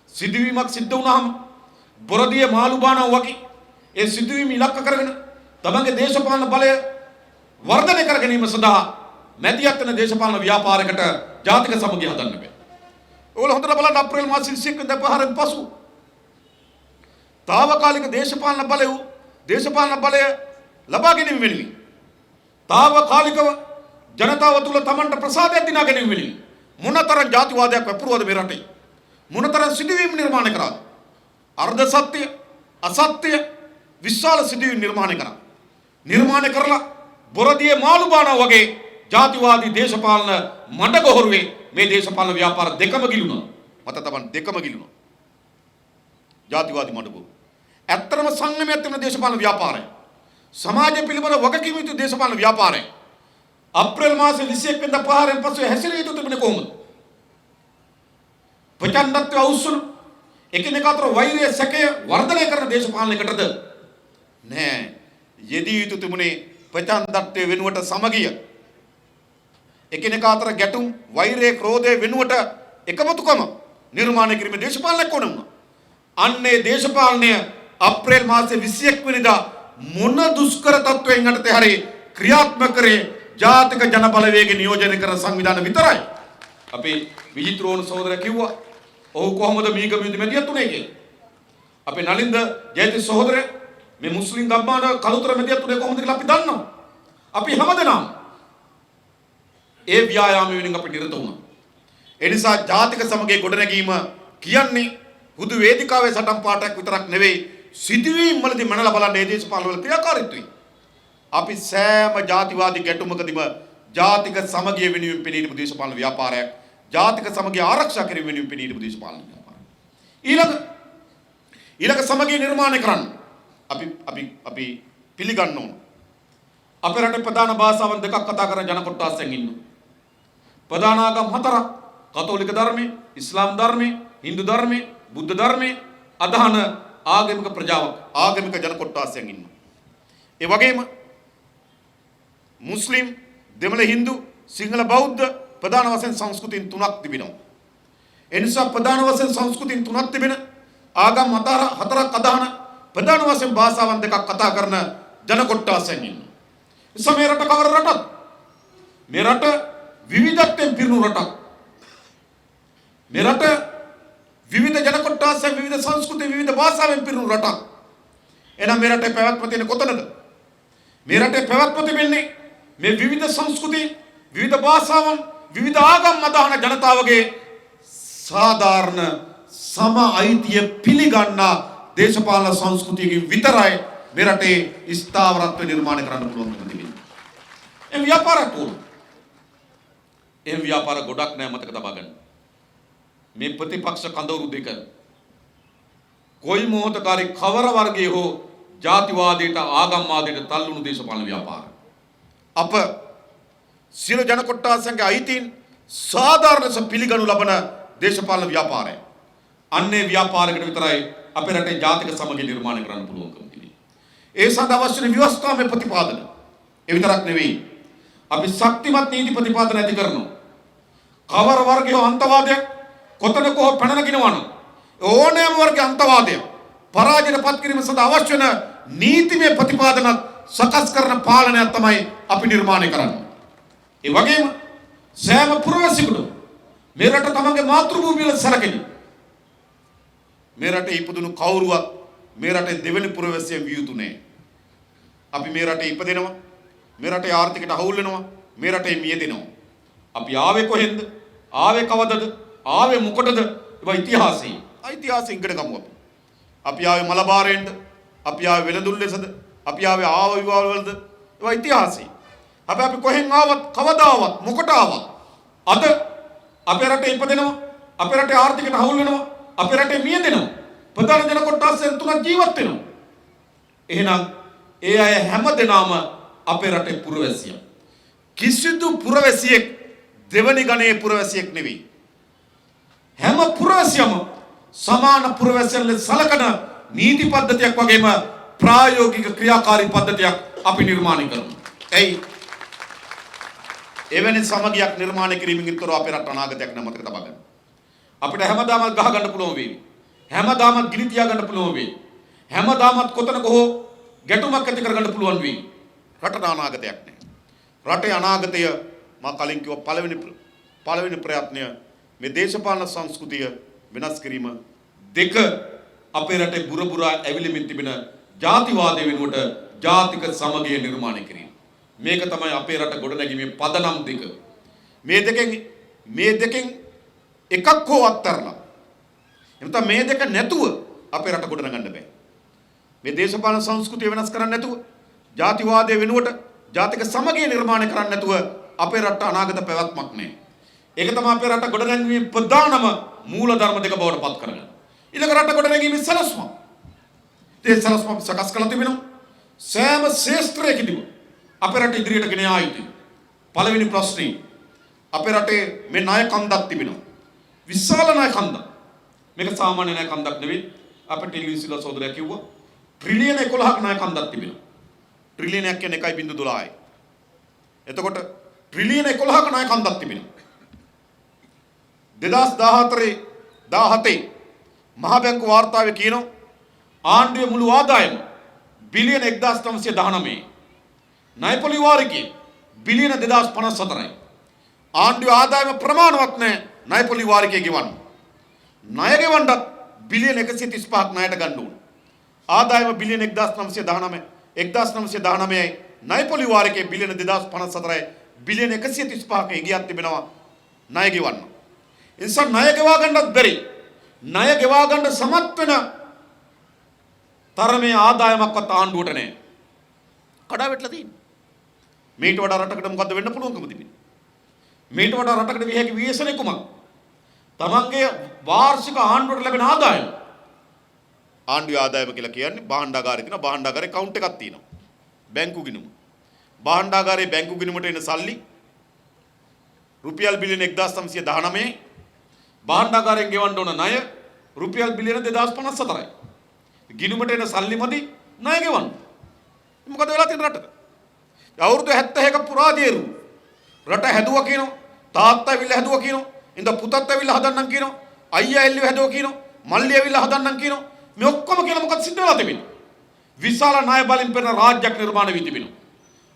සිදුවීමක් සිද්ධ වුණාම බොරදියේ මාළු බානවා වගේ ඒ සිදුවීම ඉලක්ක කරගෙන තමන්ගේ දේශපාලන බලය වර්ධනය කර ගැනීම සඳහා මැදිහත් වෙන දේශපාලන ව්‍යාපාරයකට ජාතික සමගිය හදන්න බෑ. ඔයගොල්ලෝ හොඳට බලන්න අප්‍රේල් මාස 21 වෙනිදා පහරෙන් පසු తాවකාලික දේශපාලන බලය ලබා ගැනීම වෙනුවෙන් తాවකාලිකව ජනතාව තුළ තමන්ට ප්‍රසාදයක් දිනා ගැනීම වෙනුවෙන් මොනතරම් ජාතිවාදයක් වැපරුවද මේ රටේ? මොනතරම් සිදුවීම් නිර්මාණය කරාද? අර්ධ සත්‍ය, අසත්‍ය විශාල සිදුවීම් නිර්මාණය කරලා බොරදියේ මාළු බානවා වගේ ජාතිවාදී දේශපාලන මඩගොහරුවේ මේ දේශපාලන ව්‍යාපාර දෙකම ගිලුණා. මත තමන් දෙකම ගිලුණා. ජාතිවාදී මඩගොහරු. ඇත්තම සංගමයක් තියෙන දේශපාලන ව්‍යාපාරය. සමාජය පිළිබඳ වගකීම් යුතු දේශපාලන ව්‍යාපාරය. අප්‍රේල් මාසේ 21 වෙනිදා පහරෙන් පස්සේ හැසිරිය යුතු තිබුණේ කොහොමද? ප්‍රචණ්ඩත්වය අවුස්සන එකිනෙක අතර වෛරය සැකය වර්ධනය කරන දේශපාලනයකටද නෑ. යෙදිය යුතු තිබුණේ ප්‍රචණ්ඩත්වය වෙනුවට සමගිය. එකිනෙක අතර ගැටුම් වෛරය ක්‍රෝධය වෙනුවට එකමුතුකම නිර්මාණය කිරීමේ දේශපාලනයක් ඕන වුණා. අන්නේ දේශපාලනය අප්‍රේල් මාසේ 21 වෙනිදා මොන දුෂ්කර තත්වයෙන් යටතේ හරි ක්‍රියාත්මක කරේ ජාතික ජන බලවේග නියෝජනය කරන සංවිධාන විතරයි. අපේ විජිත්‍රෝණ සහෝදරයා කිව්වා ඔහු කොහොමද මීගමියුද මැදිහත් උනේ කියලා. අපේ නලින්ද ජයතිස් සහෝදරයා මේ මුස්ලිම් ගම්මාන කලුතර මැදිහත් උනේ කොහොමද කියලා අපි දන්නවා. අපි හැමදෙනාම ඒ ව්‍යායාමයෙන් වෙනින් අපි නිරත වුණා. ඒ නිසා ජාතික සමගිය ගොඩනැගීම කියන්නේ හුදු වේදිකාවේ සටන් පාඨයක් විතරක් නෙවෙයි සිදුවීම් වලදී මනලා බලන්න මේ දේශපාලන වල ක්‍රියාකාරීත්වය. අපි සෑම ජාතිවාදී ගැටුමකදීම ජාතික සමගිය වෙනුවෙන් පෙනීම දේශපාලන ව්‍යාපාරයක්. ජාතික සමගිය ආරක්ෂා කිරීම වෙනුවෙන් පෙනීම දේශපාලන ව්‍යාපාරයක්. ඊළඟ සමගිය නිර්මාණය කරන්න අපි පිළිගන්න ඕන. අපේ රටේ ප්‍රධාන භාෂාවන් දෙකක් කතා කරන ජන කොට්ටාසයන් ඉන්නවා. ප්‍රධාන ආගම් හතරක් කතෝලික ධර්මයේ, ඉස්ලාම් ධර්මයේ, හින්දු ධර්මයේ, බුද්ධ ධර්මයේ අදහන ආගමික ප්‍රජාවක්, ආගමික ජන කොට්ටාසයන් ඉන්නවා. ඒ වගේම මුස්ලිම්, දෙමළ හින්දු, සිංහල බෞද්ධ ප්‍රධාන වශයෙන් සංස්කෘතීන් තුනක් තිබෙනවා. ඒ නිසා ප්‍රධාන වශයෙන් සංස්කෘතීන් තුනක් තිබෙන ආගම් හතරක් අදහන ප්‍රධාන වශයෙන් භාෂාවන් දෙකක් කතා කරන ජන කොට්ටාසයන් ඉන්නවා. නිසා මේ රට කවර රටක්? මේ රට විවිධත්වයෙන් පිරුණු රටක්. මේ රට විවිධ ජන කොට්ටාසයන්, විවිධ සංස්කෘති, විවිධ භාෂාවෙන් පිරුණු රටක්. එහෙනම් මේ රටේ පැවැත්ම තියෙන්නේ කොතනද? මේ රටේ පැවැත්ම තිබෙන්නේ මේ විවිධ සංස්කෘති, විවිධ භාෂාවන්, විවිධ ආගම් අදහන ජනතාවගේ සාධාරණ සම අයිතිය පිළිගන්නා දේශපාලන සංස්කෘතියකින් විතරයි මේ රටේ ස්ථාවරත්ව නිර්මාණය කරන්න පුළුවන් තිබෙන්නේ. ඒ ව්‍යාපාරයක් උන. ඒ ව්‍යාපාර ගොඩක් නෑ මතක තබා ගන්න. මේ ප්‍රතිපක්ෂ කඳවුරු දෙක කොයි මොහොතකාරී කවර වර්ගයේ හෝ ජාතිවාදයට ආගම්වාදයට තල්ලුණු දේශපාලන ව්‍යාපාර. අප සියලු ජන කොට්ටාසයන්ගේ අයිතීන් සාධාරණ ලෙස පිළිගනු ලබන දේශපාලන ව්‍යාපාරය. අන්නේ ව්‍යාපාරයකට විතරයි අපේ රටේ ජාතික සමගිය නිර්මාණය කරන්න පුළුවන්කම තිබෙන්නේ. ඒ සඳහා අවශ්‍ය ව්‍යවස්ථාමය ප්‍රතිපාදන. ඒ විතරක් නෙවෙයි. අපි ශක්තිමත් නීති ප්‍රතිපාදන ඇති කරනවා. කවර වර්ගයේ අන්තවාදයක් කොතනක හෝ පැන නගිනවනම් ඕනෑම වර්ගයේ අන්තවාදයක් පරාජයට පත් කිරීම සඳහා අවශ්‍ය වෙන නීතිමය ප්‍රතිපාදන සකස් කරන පාලනයක් තමයි අපි නිර්මාණය කරන්නේ. ඒ වගේම සෑම පුරවැසියෙකුට මේ රට තමන්ගේ මාතෘභූමිය ලෙස සැලකෙන මේ රටේ ඉපදුණු කවුරුවත් මේ රටේ දෙවෙනි පුරවැසියෙක් විය යුතු නෑ. අපි මේ රටේ ඉපදෙනවා, මේ රටේ ආර්ථිකයට අහුල් වෙනවා, මේ රටේ මියදෙනවා. අපි ආවේ කොහෙන්ද? ආවේ කවදද? ආවේ මොකටද? ඒවා ඉතිහාසයේ. ඉතිහාසයෙන් ඉගෙන ගමු අපි. අපි ආවේ මලබාරයෙන්ද? අපි ආවේ වෙළඳුන් ලෙසද? අපි ආවේ ආව විවාහ වලද? ඒවා ඉතිහාසයේ. අපි කොහෙන් ආවත්, කවදාවත්, මොකට ආවත් අද අපේ රටේ ඉපදෙනවා, අපේ රටේ ආර්ථිකයට අහුල් වෙනවා, අපේ රටේ මියදෙනවා. ප්‍රධාන ජන කොටසෙන් තුනක් ජීවත් වෙනවා. එහෙනම් ඒ අය හැමදෙනාම අපේ රටේ පුරවැසියන්. කිසිදු පුරවැසියෙක් දෙවනි ගණයේ පුරවැසියෙක් නෙවෙයි. හැම පුරවැසියම සමාන පුරවැසියන් ලෙස සලකන නීති පද්ධතියක් වගේම ප්‍රායෝගික ක්‍රියාකාරී පද්ධතියක් අපි නිර්මාණය කරමු. එයි එවැනි සමගියක් නිර්මාණය කිරීමෙන් තොරව අපේ රට අනාගතයක් නම් මතක තබා ගන්න. අපිට හැමදාම ගහ ගන්න පුළුවන් වේවි. හැමදාම ගිනි තියා ගන්න පුළුවන් වේවි. හැමදාම කොතනක හෝ ගැටුමක් ඇති කර ගන්න පුළුවන් වේවි. රටට අනාගතයක් නැහැ. රටේ අනාගතය මා කලින් කිව්ව පළවෙනි ප්‍රයත්නය මේ දේශපාලන සංස්කෘතිය වෙනස් කිරීම. දෙක අපේ රටේ බුරබුරා ඇවිලෙමින් තිබෙන ජාතිවාදය වෙනුවට ජාතික සමගිය නිර්මාණය කිරීම. මේක තමයි අපේ රට ගොඩනැගීමේ පදනම් දෙක. මේ දෙකෙන් එකක් හෝ අත්හැරලා එතන මේ දෙක නැතුව අපේ රට ගොඩනගන්න බෑ. මේ දේශපාලන සංස්කෘතිය වෙනස් කරන්න නැතුව, ජාතිවාදයේ වෙනුවට ජාතික සමගිය නිර්මාණය කරන්න නැතුව අපේ රට අනාගත පැවැත්මක් නැහැ. ඒක තමයි අපේ රට ගොඩනැගීමේ ප්‍රධානම මූලධර්ම දෙක බවට පත් කරගන්න. ඊළඟ රට ගොඩනැගීමේ සලස්ම. ඒ සලස්ම සකස් කළ තිබෙනවා. සෑම ශේෂ්ත්‍රයකදීම අපේ රට ඉදිරියට ගෙන යා යුතුයි. පළවෙනි ප්‍රශ්නේ අපේ රටේ මේ ණය කන්දක් තිබෙනවා. විශාල ණය කන්දක්. මේක සාමාන්‍ය ණය කන්දක් නෙවෙයි. අපේ ටෙලිවිෂන් සහෝදරයා කිව්වා ට්‍රිලියන 11ක ණය කන්දක් තිබෙනවා. ට්‍රිලියනයක් කියන්නේ 1.12යි. එතකොට ට්‍රිලියන 11ක ණය කන්දක් තිබෙනවා. 2017 මහා බැංකු වාර්තාවේ කියනවා ආණ්ඩුවේ මුළු ආදායම බිලියන 1919. ණය පොලි වාරිකයේ බිලියන 2054යි. ආණ්ඩුවේ ආදායම ප්‍රමාණවත් නැහැ ණය පොලි වාරිකයේ ගෙවන්න. ණය ගෙවන්නත් බිලියන 135ක් ණයට ගන්න ඕන. ආදායම බිලියන 1919යි ණය පොලි වාරිකයේ බිලියන 2054යි බිලියන 135ක ඉගියක් තිබෙනවා ණය ගෙවන්න. ඒ නිසා ණය ගෙවා ගන්නත් බැරි. ණය ගෙවා ගන්න සමත් වෙන තරමේ ආදායමක්වත් ආණ්ඩුවට නැහැ. කඩා වැටලා තියෙනවා. මේට වඩා රටකට මොකද්ද වෙන්න පුළුවන්කම තිබෙන්නේ? මේට වඩා රටකට විය හැකි විශේෂණය කුමක්ද? තමන්ගේ වාර්ෂික ආණ්ඩුවට ලැබෙන ආදායම. ආණ්ඩුවේ ආදායම කියලා කියන්නේ භාණ්ඩාගාරේ තියෙන භාණ්ඩාගාරේ account එකක් තියෙනවා. බැංකු ගිණුම. භාණ්ඩාගාරේ බැංකු ගිණුමට එන සල්ලි රුපියල් බිලියන 1919යි. භාණ්ඩාගාරයෙන් ගෙවන්න ඕන ණය රුපියල් බිලියන 2054යි. ගිණුමට එන සල්ලි මදි ණය ගෙවන්න. මොකද වෙලා තියෙන රටට? අවුරුදු 71ක පුරාදීරු රට හැදුවා කියනවා. තාත්තා ඇවිල්ලා හැදුවා කියනවා. ඉඳ පුතත් ඇවිල්ලා හදන්නම් කියනවා. අයියා ඇවිල්ලා හැදුවා කියනවා. මල්ලි ඇවිල්ලා හදන්නම් කියනවා. මේ ඔක්කොම කියලා මොකද සිද්ධ වෙලා තිබෙන්නේ? විශාල ණය බලෙන් පෙරන රාජ්‍යයක් නිර්මාණය වී තිබෙනවා.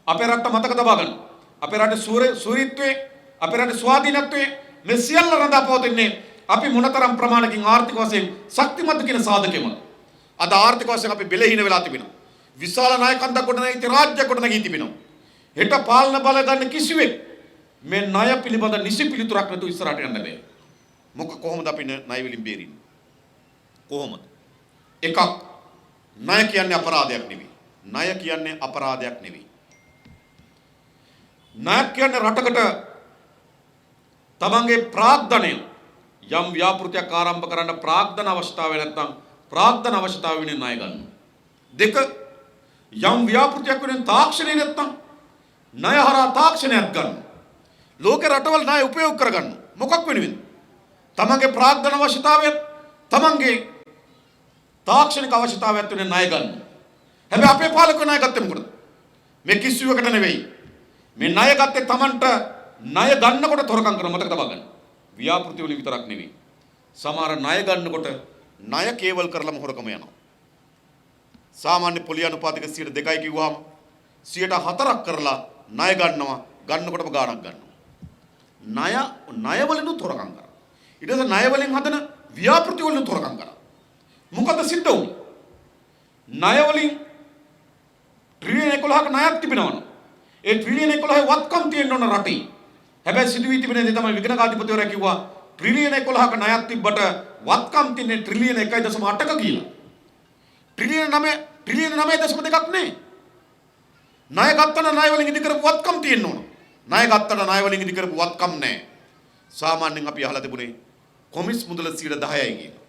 අපේ රට මතක තබා ගන්න. අපේ රටේ සූරීත්වයේ, අපේ රටේ ස්වාධීනත්වයේ මේ සියල්ල රඳා පවතින්නේ අපි මොනතරම් ප්‍රමාණකින් ආර්ථික වශයෙන් ශක්තිමත් කියන සාධකෙම. අද ආර්ථික වශයෙන් අපි බෙලහීන වෙලා තිබෙනවා. විශාල ණය කන්දක් ගොඩනැගී රාජ්‍යයක් ගොඩනැගී තිබෙනවා. හෙට පාලන බල ගන්න කිසිවෙක් මේ ණය පිළිබඳ නිසි පිළිතුරක් නැතුව ඉස්සරහට යන්න බෑ. කොහොමද අපි ණය වලින් බේරින්නේ? කොහොමද? එකක්, ණය කියන්නේ අපරාධයක් නෙවෙයි. ණය කියන්නේ අපරාධයක් නෙවෙයි. ණය කියන්නේ රටකට තමන්ගේ ප්‍රාග්ධනය යම් ව්‍යාපෘතියක් ආරම්භ කරන්න ප්‍රාග්ධන අවශ්‍යතාවය නැත්නම් ප්‍රාග්ධන අවශ්‍යතාවය වෙන ණය ගන්න. දෙක, යම් ව්‍යාපෘතියක් වෙන තාක්ෂණය නැත්නම් ණය හරහා තාක්ෂණයක් ගන්න. ලෝකේ රටවල් ණය උපයෝග කරගන්න. මොකක් වෙනුවෙන්ද? තමන්ගේ ප්‍රාග්ධන අවශ්‍යතාවය තමන්ගේ තාක්ෂණික අවශ්‍යතාවයත් වෙන ණය ගන්න. හැබැයි අපේ පාලක ණය ගත්තේ මොකටද? මේ කිසිවකට නෙවෙයි. මේ ණය ගත්තේ තමන්ට ණය ගන්නකොට තොරකම් කරන මතක තබා ගන්න. ව්‍යාපෘති වලින් විතරක් නෙවෙයි. සමහර ණය ගන්නකොට ණය කේවල් කරලම හොරකම යනවා. සාමාන්‍ය පොලි අනුපාතික 2% කිව්වහම 4% කරලා ණය ගන්නවා. ගන්නකොටම ගාණක් ගන්නවා. ණය වලින් තොරකම් කරා. ඊට පස්සේ ණය වලින් හදන ව්‍යාපෘති වලින් තොරකම් කරා. මොකද සිද්ධ වුනේ? ණය වලින් ට්‍රිලියන 11ක ණයක් තිබෙනවනේ. ඒ ට්‍රිලියන 11 වත්කම් තියෙන්න ඕන රටේ. හැබැයි සිදුවී තිබෙන දේ තමයි විගණකාධිපතිවරයා කිව්වා ට්‍රිලියන 11ක ණයක් තිබ්බට වත්කම් තින්නේ ට්‍රිලියන 1.8ක කියලා. ට්‍රිලියන 9.2ක් නේ. ණය ගත්තන ණය වලින් ඉදි කරපු වත්කම් තියෙන්න ඕන. ණය ගත්තන ණය වලින් ඉදි කරපු වත්කම් නැහැ. සාමාන්‍යයෙන් අපි අහලා තිබුණේ කොමිස් මුදල 10%යි කියලා.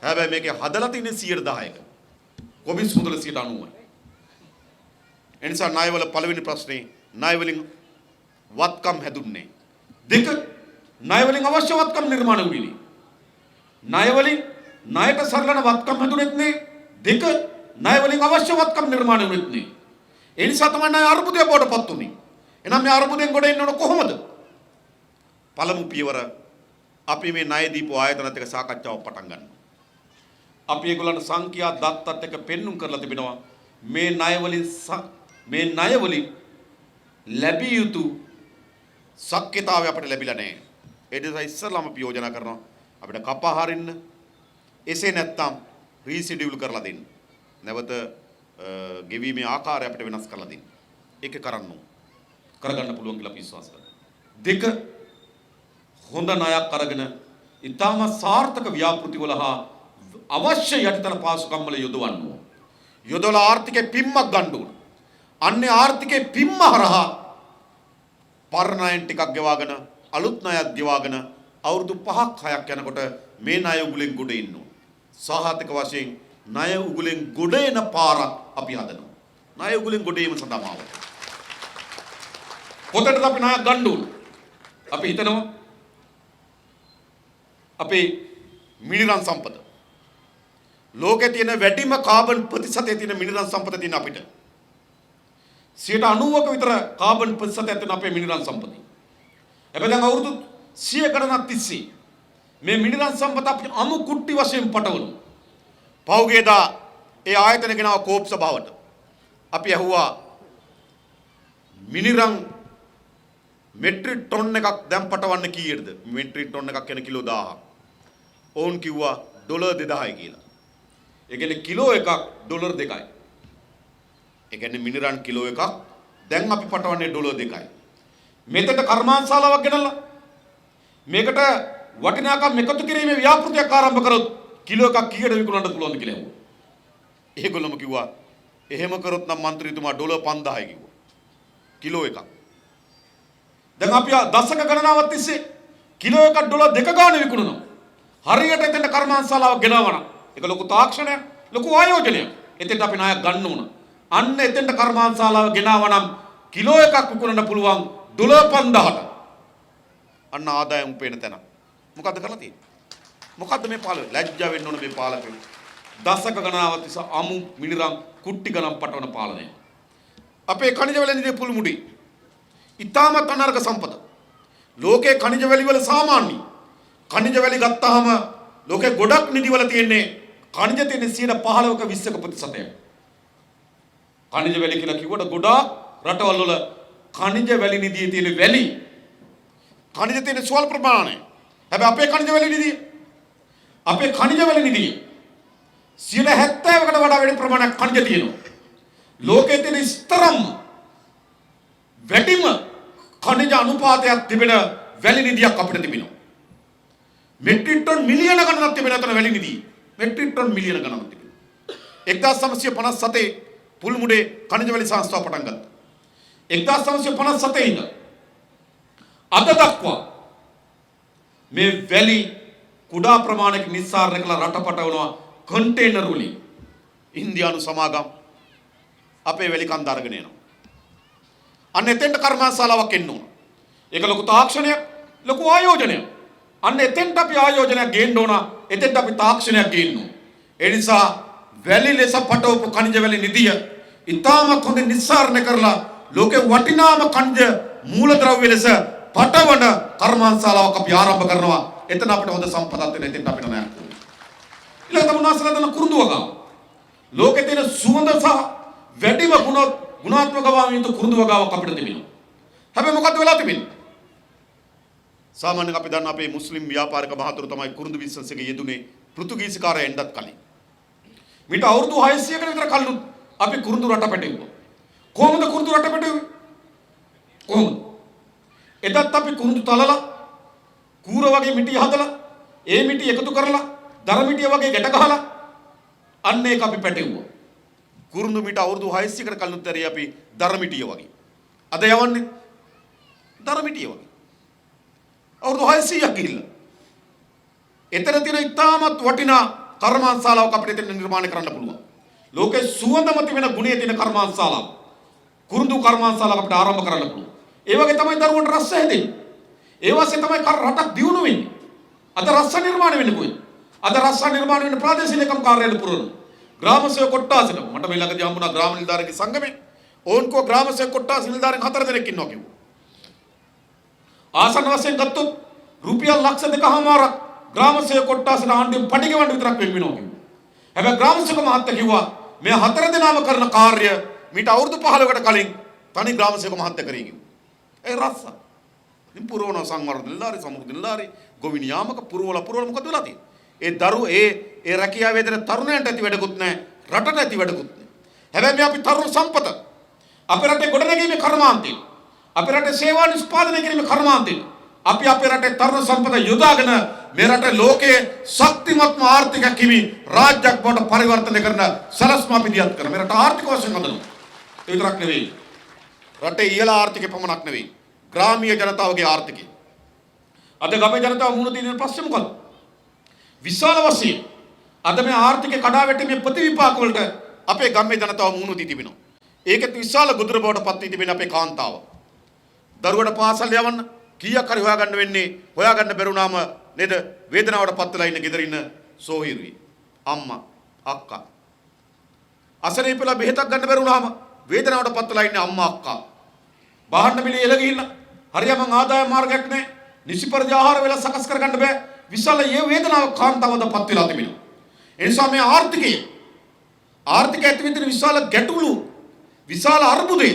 හැබැයි මේකේ හදලා තියෙන්නේ 10%ක. කොමිස් මුදල 90%යි. එනිසා ණය වල පළවෙනි ප්‍රශ්නේ ණය වලින් වත්කම් හැදුන්නේ. දෙක, ණය වලින් අවශ්‍ය වත්කම් නිර්මාණය වුණේ. ණය වලින් ණයට සරලන වත්කම් හැදුනෙත් නේ. දෙක, ණය වලින් අවශ්‍ය වත්කම් නිර්මාණය වුණෙත් නේ. ඒ නිසා තමයි ණය අර්බුදය බවට පත් උනේ. එහෙනම් මේ අර්බුදයෙන් ගොඩ එන්න ඕන කොහොමද? පළමු පියවර අපි මේ ණය දීපු ආයතනත් එක්ක සාකච්ඡාවක් පටන් ගන්නවා. අපි ඒගොල්ලන්ට සංඛ්‍යා දත්තත් එක්ක පෙන්눔 කරලා තිබෙනවා මේ ණය වලින් ලැබිය යුතු ශක්්‍යතාවය අපිට ලැබිලා නැහැ. ඒ නිසා ඉස්සරළම අපි යෝජනා කරනවා අපිට කපා හරින්න. එසේ නැත්නම් රීෂෙඩියුල් කරලා දෙන්න. නැවත ගෙවීමේ ආකාරය අපිට වෙනස් කරලා දෙන්න. ඒක කරගන්න පුළුවන් කියලා අපි විශ්වාස කරනවා. දෙක හොඳ ණයක් අරගෙන ඊටම සාර්ථක ව්‍යාපෘති වල හා අවශ්‍ය යටිතල පාසුකම් වල යොදවන්න ඕන. යොදවලා ආර්ථිකේ පිම්මක් ගන්න ඕන. අන්නේ ආර්ථිකේ පිම්ම හරහා පරණ ණයන් ටිකක් ගෙවාගෙන අලුත් ණයක් ගෙවාගෙන අවුරුදු 5ක් 6ක් යනකොට මේ ණය උගුලෙන් ගොඩ එන්න ඕන. සාහතික වශයෙන් ණය උගුලෙන් ගොඩ එන පාරක් අපි හදනවා. ණය උගුලෙන් ගොඩ ඒම සඳහාම පොතට අපි ණයක් ගන්න ඕන. අපි හිතනවා අපේ මිනිරන් සම්පත ලෝකේ තියෙන වැඩිම කාබන් ප්‍රතිශතය තියෙන මිනිරන් සම්පත තියෙන අපිට 90ක විතර කාබන් ප්‍රතිශතයක් තියෙන අපේ මිනිරන් සම්පතයි. හැබැයි දැන් අවුරුදු 100 ගණනක් තිස්සේ මේ මිනිරන් සම්පත අපි අමු කුට්ටි වශයෙන් පටවනවා. පෞගේදා ඒ ආයතන ගෙනාව කෝප් සභාවට. අපි ඇහුවා මිනිරන් මෙට්‍රික් ටොන් එකක් දැන් පටවන්න කීයටද? මෙට්‍රික් ටොන් එකක් කියන කිලෝ 1000ක්. ඕන් කිව්වා ඩොලර් 2000යි කියලා. ඒ කියන්නේ කිලෝ එකක් ඩොලර් 2යි. ඒ කියන්නේ මිනිරන් කිලෝ එකක් දැන් අපි පටවන්නේ ඩොලර් 2යි. මෙතන කර්මාන්තශාලාවක් ගෙනල්ලා මේකට වටිනාකම් එකතු කිරීමේ ව්‍යාපෘතියක් ආරම්භ කරොත් කිලෝ එකක් කීයට විකුණන්න පුළුවන්ද කියලා ඇහුවා. ඒගොල්ලොම කිව්වා එහෙම කරොත් නම් മന്ത്രിතුමා ඩොලර් 5000යි කිව්වා. කිලෝ එකක්. දැන් අපි දශක ගණනාවක් තිස්සේ කිලෝ එකක් ඩොලර් 2 ගානේ විකුණනවා. හරියට එතන කර්මාන්තශාලාවක් ගෙනවනම් ඒක ලොකු තාක්ෂණයක්, ලොකු ආයෝජනයක්. එතෙන්ට අපි ණයක් ගන්න ඕන. අන්න එතෙන්ට කර්මාන්තශාලාව ගෙනවනම් කිලෝ එකක් විකුණන්න පුළුවන් ඩොලර් 5000ට. අන්න ආදායම් උපේන තැන. මොකද්ද කරලා තියෙන්නේ? මොකද්ද මේ පාලක? ලැජ්ජා වෙන්න ඕන මේ පාලකෙන්. දශක ගණනාවක් තිස්සේ අමු මිනිරම් කුට්ටි ගණන් පටවන පාලනය. අපේ ඛනිජ වල නිදී පුල්මුඩි ඉතාමත් අනර්ග සම්පත. ලෝකේ ඛනිජ වැලි වල සාමාන්‍ය. ඛනිජ වැලි ගත්තාම ලෝකේ ගොඩක් නිදි වල තියෙන්නේ ඛනිජ තියෙන 15ක 20ක ප්‍රතිශතයක්. ඛනිජ වැලි කියලා කිව්වට ගොඩාක් රටවල් වල ඛනිජ වැලි නිදියේ තියෙන වැලි ඛනිජ තියෙන ස්වල්ප ප්‍රමාණය. හැබැයි අපේ ඛනිජ වැලි නිදිය අපේ ඛනිජ වැලි නිදිය 70%කට වඩා වැඩි ප්‍රමාණයක් ඛනිජ තියෙනවා. ලෝකයේ තියෙන ස්තරම් වැඩිම ඛනිජ අනුපාතයක් තිබෙන වැලි නිදියක් අපිට තිබෙනවා. මෙට්‍රික් ටන් මිලියන ගණනක් තිබෙන අතර වැලි නිදිය. මෙට්‍රික් ටන් මිලියන ගණනක් තිබෙනවා. 1957 පුල්මුඩේ ඛනිජ වැලි සංස්ථාව පටන් ගත්තා. 1957 ඉඳන් අද දක්වා මේ වැලි කුඩා ප්‍රමාණයක නිස්සාරණය කළ රටපටවනවා කන්ටේනර් වලින්. ඉන්දියානු සමාගම් අපේ වැලි කන්ද අරගෙන යනවා. අන්න එතෙන්ට කර්මාන්තශාලාවක් එන්න ඕන. ඒක ලොකු තාක්ෂණයක්, ලොකු ආයෝජනයක්. අන්න එතෙන්ට අපි ආයෝජනයක් ගේන්න ඕන. එතෙන්ට අපි තාක්ෂණයක් ගේන්න ඕන. ඒ නිසා වැලි ලෙස පටවපු ඛනිජ වැලි නිදිය ඉතාමත් හොඳින් නිස්සාරණය කරලා ලෝකේ වටිනාම ඛනිජ මූලද්‍රව්‍ය ලෙස පටවන කර්මාන්තශාලාවක් අපි ආරම්භ කරනවා. එතන අපිට හොඳ සම්පතක් වෙන එතෙන්ට අපිට නෑ. ඊළඟට මුනාසලා දන කුරුඳු වගාව. ලෝකේ තියෙන සුවඳ සහ වැඩිම ගුණාත්මක වාමිත කුරුඳු වගාවක් අපිට තිබෙනවා. හැබැයි මොකද්ද වෙලා තිබෙන්නේ? සාමාන්‍යයෙන් අපි දන්න අපේ මුස්ලිම් ව්‍යාපාරික මහතුරු තමයි කුරුඳු බිස්නස් එකේ යෙදුනේ පෘතුගීසිකාරයන්ටත් කලින්. මීට අවුරුදු 600කට විතර කලින් අපි කුරුඳු රට පැටවුවා. කොහොමද කුරුඳු රට පැටවුවේ? කොහොමද? එදත් අපි කුරුඳු තලලා කූර වගේ මිටි හදලා ඒ මිටි එකතු කරලා දර මිටිය වගේ ගැට ගහලා අන්න ඒක අපි පැටවුවා. කුරුඳු මිට අවුරුදු 600කට කලින් උත්තරේ අපි දර මිටිය වගේ. අද යවන්නේ දර මිටිය වගේ. අවුරුදු 600ක් ගිහිල්ලා. එතන තියෙන ඉතාමත් වටිනා කර්මාන්තශාලාවක් අපිට එතන නිර්මාණය කරන්න පුළුවන්. ලෝකේ සුවඳම තිබෙන ගුණය තියෙන කර්මාන්තශාලාව. කුරුඳු කර්මාන්තශාලාවක් අපිට ආරම්භ කරන්න පුළුවන්. ඒ වගේ තමයි දරුවන්ට රස හැදෙන්නේ. ඒ වාසේ තමයි රටක් දියුණු වෙන්නේ. අද රස නිර්මාණය වෙන්නේ කොහෙද? අද රස නිර්මාණය වෙන්නේ ප්‍රාදේශීය ලේකම් කාර්යාලය පුරවන. ග්‍රාම සේවක කොට්ටාසෙට මට මේ ළඟදී හම්බුණා ග්‍රාම නිලධාරීගේ සංගමේ. ඕන්කෝ ග්‍රාම සේවක කොට්ටාස නිලධාරීන් 4 දෙනෙක් ඉන්නවා කිව්වා. ආසන්න වශයෙන් ගත්තොත් රුපියල් ලක්ෂ 2කමාරක් ග්‍රාම සේවක කොට්ටාසෙට ආණ්ඩුවෙන් පඩිගෙවන්න විතරක් වෙන් වෙනවා කිව්වා. හැබැයි ග්‍රාම සේවක මහත්තයා කිව්වා මේ 4 දෙනාම කරන කාර්ය මීට අවුරුදු 15කට කලින් තනි ග්‍රාම සේවක මහත්තයා කරේ කිව්වා. ඒ රස්ස. ඉතින් පුරවන සංවර්ධන නිලධාරී, සමුද්‍ර නිලධාරී, ගොවි නියාමක පුරවල මොකද වෙලා තියෙන්නේ? ඒ දරුවෝ ඒ රැකියාවේ දෙන තරුණයන්ට ඇති වැඩකුත් නැහැ, රටට ඇති වැඩකුත් නැහැ. හැබැයි මේ අපි තරුණ සම්පත අපේ රටේ ගොඩනැගීමේ කර්මාන්තය, අපේ රටේ සේවා නිෂ්පාදනය කිරීමේ කර්මාන්තය, අපි අපේ රටේ තරුණ සම්පත යොදාගෙන මේ රටේ ලෝකයේ ශක්තිමත්ම ආර්ථිකයක් හිමි රාජ්‍යයක් බවට පරිවර්තනය කරන සලස්ම අපි දියත් කරන මේ රට ආර්ථික වශයෙන් හදනවා. ඒ විතරක් නෙවෙයි. රටේ ඉහළ ආර්ථිකය පමණක් නෙවෙයි. ග්‍රාමීය ජනතාවගේ ආර්ථිකය. අද ගමේ ජනතාව මුහුණ දෙන ප්‍රශ්නේ මොකක්ද? විශාල වශයෙන් අද මේ ආර්ථිකය කඩා වැටීමේ ප්‍රතිවිපාක වලට අපේ ගම්මේ ජනතාව මුහුණ දී තිබෙනවා. ඒකෙත් විශාල ගොදුර බවට පත් වී තිබෙන අපේ කාන්තාව. දරුවට පාසල් යවන්න කීයක් හරි හොයාගන්න වෙන්නේ, හොයාගන්න බැරුණාම නේද වේදනාවට පත් වෙලා ඉන්න ගෙදර ඉන්න සෝහිරුයි. අම්මා, අක්කා. අසනීපලා බෙහෙතක් ගන්න බැරුණාම වේදනාවට පත් වෙලා ඉන්න අම්මා, අක්කා. බාහන්න මිලේ එළ ගිහිල්ලා හරියම ආදාය මාර්ගයක් නැහැ. නිසි පරිදි ආහාර වේල සකස් කරගන්න බෑ. විශාල ඒ වේදනාව කාන්තාවද පත් වෙලා තිබෙනවා. ඒ නිසා මේ ආර්ථිකය ඇතිවෙන විශාල ගැටලු, විශාල අර්බුදේ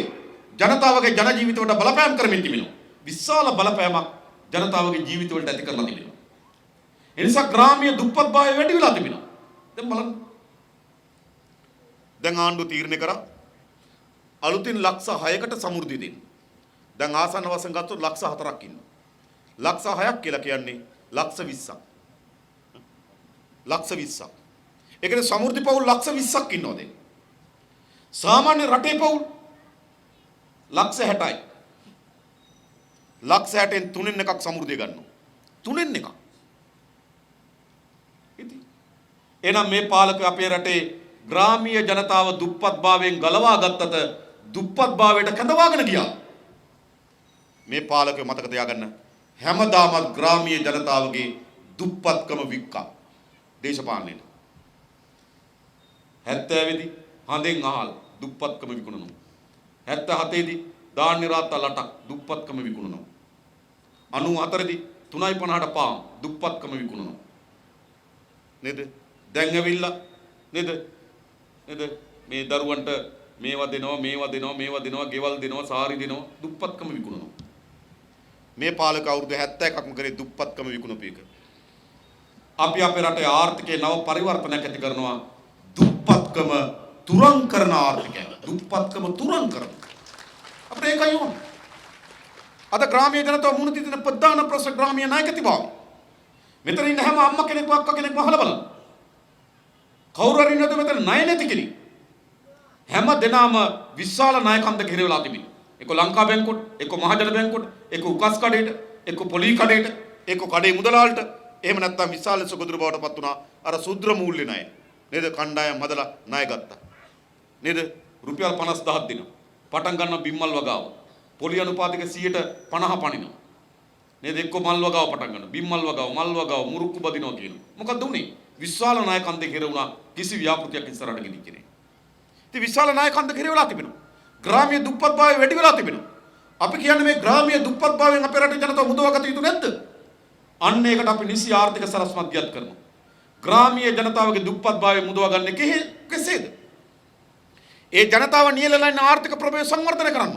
ජනතාවගේ ජන ජීවිතවලට බලපෑම් කරමින් තිබෙනවා. විශාල බලපෑමක් ජනතාවගේ ජීවිතවලට ඇති කරලා තිබෙනවා. ඒ නිසා ග්‍රාමීය දුප්පත්භාවය වැඩි වෙලා තිබෙනවා. දැන් බලන්න. දැන් ආණ්ඩුව තීරණය කරා අලුතින් ලක්ෂ 6කට සමෘද්ධිය දෙන්න. දැන් ආසන්න වශයෙන් ගත්තොත් ලක්ෂ 4ක් ඉන්නවා. ලක්ෂ 6ක් කියලා කියන්නේ ලක්ෂ 20ක්. ලක්ෂ 20ක්. ඒ කියන්නේ සමෘද්ධි පවුල් ලක්ෂ 20ක් ඉන්නවා දැන්. සාමාන්‍ය රටේ පවුල් ලක්ෂ 60යි. ලක්ෂ 60න් තුනෙන් එකක් සමෘද්ධිය ගන්නවා. තුනෙන් එකක්. ඉතින් එහෙනම් මේ පාලක අපේ රටේ ග්‍රාමීය ජනතාව දුප්පත්භාවයෙන් ගලවා ගත්තට දුප්පත්භාවයට කැඳවාගෙන ගියා. මේ පාලකයෝ මතක තියාගන්න හැමදාමත් ග්‍රාමීය ජනතාවගේ දුප්පත්කම වික්කා දේශපාලනයේ. 70 දී හඳෙන් අහල් දුප්පත්කම විකුණනවා. 77 දී ධාන්‍ය රාත්තා ලටක් දුප්පත්කම විකුණනවා. 94 දී 3.50ට පාන් දුප්පත්කම විකුණනවා. නේද? දැන් ඇවිල්ලා නේද මේ දරුවන්ට මේවා දෙනවා ගෙවල් දෙනවා සාරි දෙනවා දුප්පත්කම විකුණනවා. මේ පාලක අවුරුදු 71ක්ම කරේ දුප්පත්කම විකුණපු එක. අපි අපේ රටේ ආර්ථිකයේ නව පරිවර්තනයක් ඇති කරනවා. දුප්පත්කම තුරන් කරන ආර්ථිකය. දුප්පත්කම තුරන් කරන. අපිට ඒකයි ඕන. අද ග්‍රාමීය ජනතාව මුහුණ දෙන ප්‍රධාන ප්‍රශ්න ග්‍රාමීය නායකත්වය. මෙතන ඉන්න හැම අම්මා කෙනෙක්ව අක්කා කෙනෙක්ව අහලා බලන්න. කවුරු හරි ඉන්නවද මෙතන ණය නැති කෙනෙක්? හැම දෙනාම විශාල ණයකම් දෙක හිරවලා තිබෙනවා. එක්ක ලංකා බැංකුවට, එක්ක මහජන බැංකුවට, එක්ක උකස් කඩේට, එක්ක පොලී කඩේට, එක්ක කඩේ මුදලාලට, එහෙම නැත්නම් විශාල සුගදුර බවට පත් වුණා. අර සුද්‍ර මූල්‍ය ණය. නේද? කණ්ඩායම් හදලා ණය ගත්තා. නේද? රුපියල් 50000ක් දෙනවා. පටන් ගන්න බිම්මල් වගාව. පොලි අනුපාතික 150 පනිනවා. නේද? එක්ක මල් වගාව පටන් ගන්න. බිම්මල් වගාව, මල් වගාව, මුරුක්කු බදිනවා කියනවා. මොකද්ද උනේ? විශාල ණයකම් දෙක හිරවුණා. කිසි ව්‍යාපෘතියක් ඉස්සරහට ගෙනිච්චේ නැහැ. ඉතින් විශාල ණයකම් දෙක හිරවලා තිබෙනවා. ග්‍රාමීය දුප්පත්භාවය වැඩි වෙලා තිබෙනවා. අපි කියන්නේ මේ ග්‍රාමීය දුප්පත්භාවයෙන් අපේ රටේ ජනතාව මුදවාගත යුතු නැද්ද? අන්න ඒකට අපි නිසි ආර්ථික සලස්මක් දියත් කරනවා. ග්‍රාමීය ජනතාවගේ දුප්පත්භාවය මුදවාගන්නේ කෙසේද? ඒ ජනතාව නියැලලා ඉන්න ආර්ථික ප්‍රබලය සංවර්ධනය කරන්න.